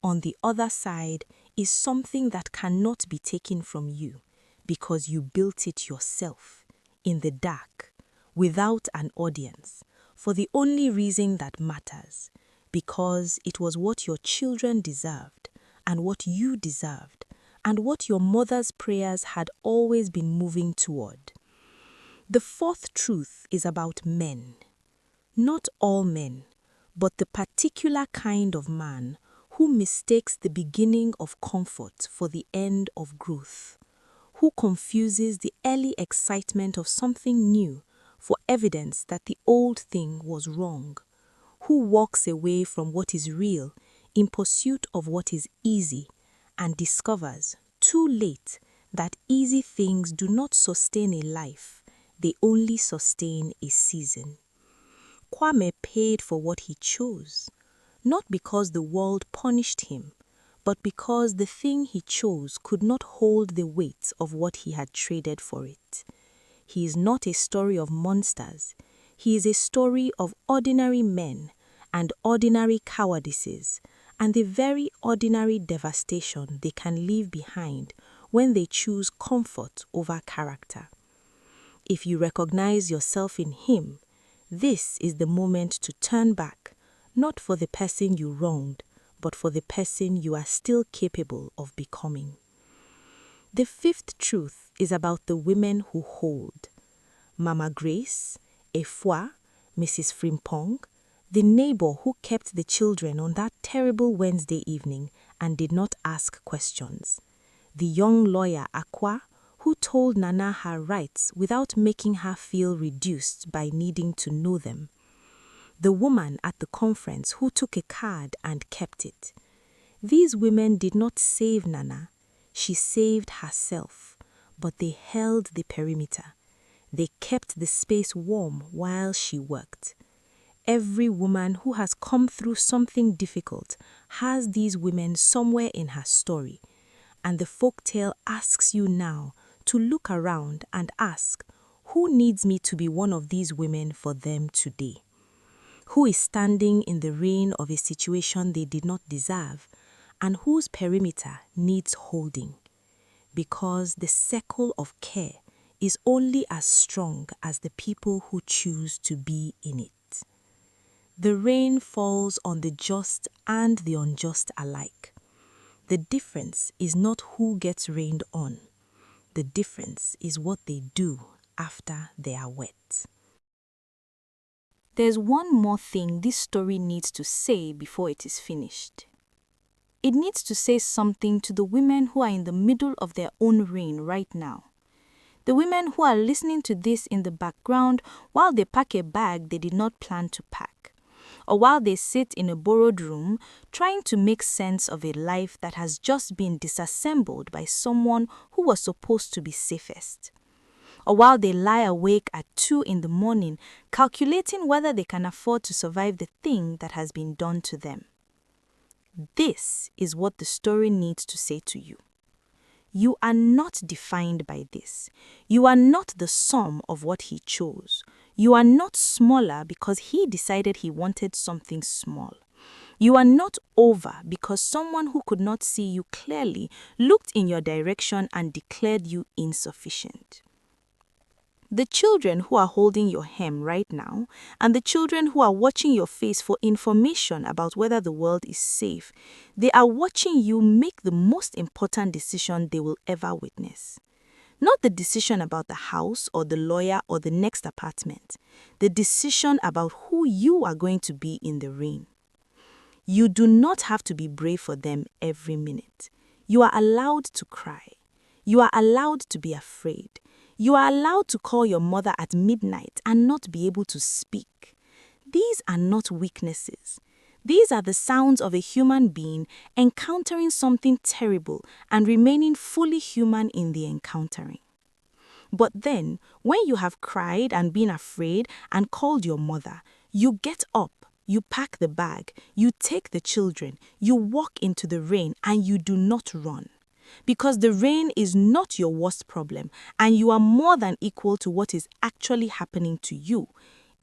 on the other side is something that cannot be taken from you because you built it yourself, in the dark, without an audience, for the only reason that matters, because it was what your children deserved, and what you deserved, and what your mother's prayers had always been moving toward. The fourth truth is about men. Not all men, but the particular kind of man who mistakes the beginning of comfort for the end of growth, who confuses the early excitement of something new for evidence that the old thing was wrong, who walks away from what is real in pursuit of what is easy and discovers, too late, that easy things do not sustain a life, they only sustain a season. Kwame paid for what he chose, not because the world punished him, but because the thing he chose could not hold the weight of what he had traded for it. He is not a story of monsters. He is a story of ordinary men and ordinary cowardices and the very ordinary devastation they can leave behind when they choose comfort over character. If you recognize yourself in him, this is the moment to turn back, not for the person you wronged, but for the person you are still capable of becoming. The fifth truth is about the women who hold. Mama Grace, Efua, Mrs. Frimpong, the neighbor who kept the children on that terrible Wednesday evening and did not ask questions. The young lawyer Akwa, who told Nana her rights without making her feel reduced by needing to know them. The woman at the conference who took a card and kept it. These women did not save Nana. She saved herself, but they held the perimeter. They kept the space warm while she worked. Every woman who has come through something difficult has these women somewhere in her story, and the folktale asks you now to look around and ask, who needs me to be one of these women for them today? Who is standing in the rain of a situation they did not deserve, and whose perimeter needs holding? Because the circle of care is only as strong as the people who choose to be in it. The rain falls on the just and the unjust alike. The difference is not who gets rained on. The difference is what they do after they are wet. There's one more thing this story needs to say before it is finished. It needs to say something to the women who are in the middle of their own reign right now. The women who are listening to this in the background while they pack a bag they did not plan to pack, or while they sit in a borrowed room trying to make sense of a life that has just been disassembled by someone who was supposed to be safest, or while they lie awake at 2 in the morning calculating whether they can afford to survive the thing that has been done to them. This is what the story needs to say to you. You are not defined by this. You are not the sum of what he chose. You are not smaller because he decided he wanted something small. You are not over because someone who could not see you clearly looked in your direction and declared you insufficient. The children who are holding your hem right now, and the children who are watching your face for information about whether the world is safe, they are watching you make the most important decision they will ever witness. Not the decision about the house or the lawyer or the next apartment, the decision about who you are going to be in the rain. You do not have to be brave for them every minute. You are allowed to cry. You are allowed to be afraid. You are allowed to call your mother at midnight and not be able to speak. These are not weaknesses. These are the sounds of a human being encountering something terrible and remaining fully human in the encountering. But then, when you have cried and been afraid and called your mother, you get up, you pack the bag, you take the children, you walk into the rain, and you do not run. Because the rain is not your worst problem, and you are more than equal to what is actually happening to you,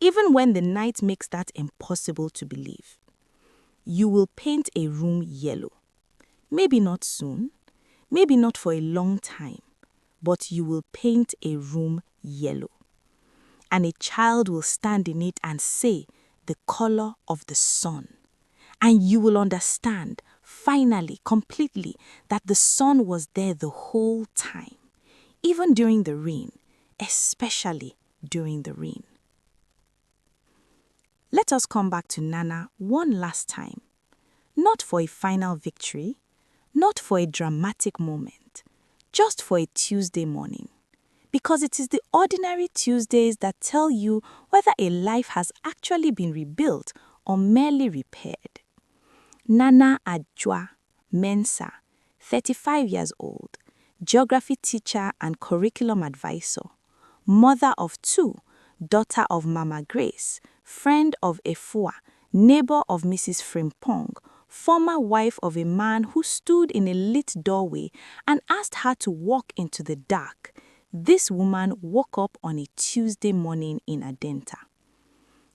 even when the night makes that impossible to believe. You will paint a room yellow. Maybe not soon, maybe not for a long time, but you will paint a room yellow. And a child will stand in it and say, "The color of the sun." And you will understand, finally, completely, that the sun was there the whole time, even during the rain, especially during the rain. Let us come back to Nana one last time, not for a final victory, not for a dramatic moment, just for a Tuesday morning, because it is the ordinary Tuesdays that tell you whether a life has actually been rebuilt or merely repaired. Nana Ajua Mensah, 35 years old, geography teacher and curriculum advisor, mother of 2, daughter of Mama Grace, friend of Efua, neighbor of Mrs. Frimpong, former wife of a man who stood in a lit doorway and asked her to walk into the dark. This woman woke up on a Tuesday morning in Adenta.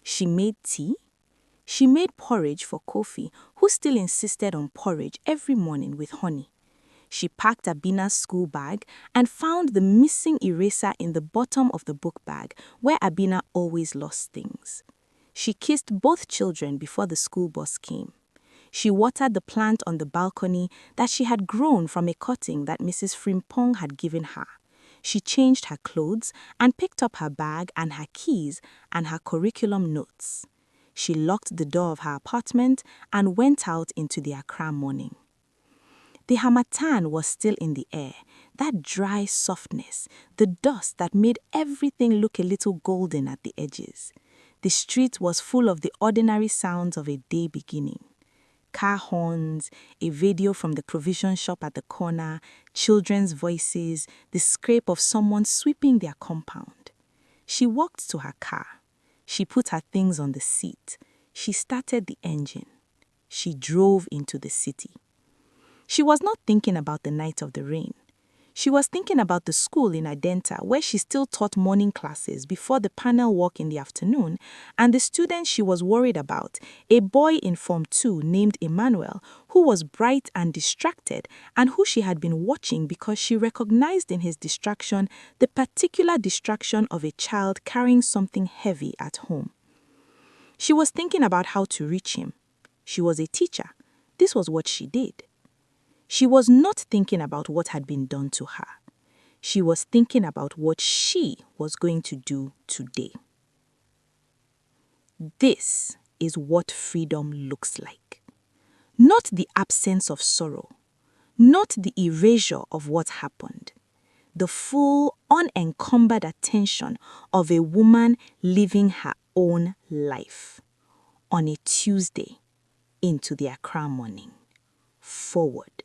She made tea. She made porridge for Kofi, who still insisted on porridge every morning with honey. She packed Abina's school bag and found the missing eraser in the bottom of the book bag, where Abina always lost things. She kissed both children before the school bus came. She watered the plant on the balcony that she had grown from a cutting that Mrs. Frimpong had given her. She changed her clothes and picked up her bag and her keys and her curriculum notes. She locked the door of her apartment and went out into the Accra morning. The harmattan was still in the air, that dry softness, the dust that made everything look a little golden at the edges. The street was full of the ordinary sounds of a day beginning. Car horns, a video from the provision shop at the corner, children's voices, the scrape of someone sweeping their compound. She walked to her car. She put her things on the seat. She started the engine. She drove into the city. She was not thinking about the night of the rain. She was thinking about the school in Adenta where she still taught morning classes before the panel walk in the afternoon, and the student she was worried about, a boy in Form 2 named Emmanuel, who was bright and distracted and who she had been watching because she recognized in his distraction the particular distraction of a child carrying something heavy at home. She was thinking about how to reach him. She was a teacher. This was what she did. She was not thinking about what had been done to her. She was thinking about what she was going to do today. This is what freedom looks like. Not the absence of sorrow, not the erasure of what happened. The full, unencumbered attention of a woman living her own life. On a Tuesday into the Accra morning. Forward.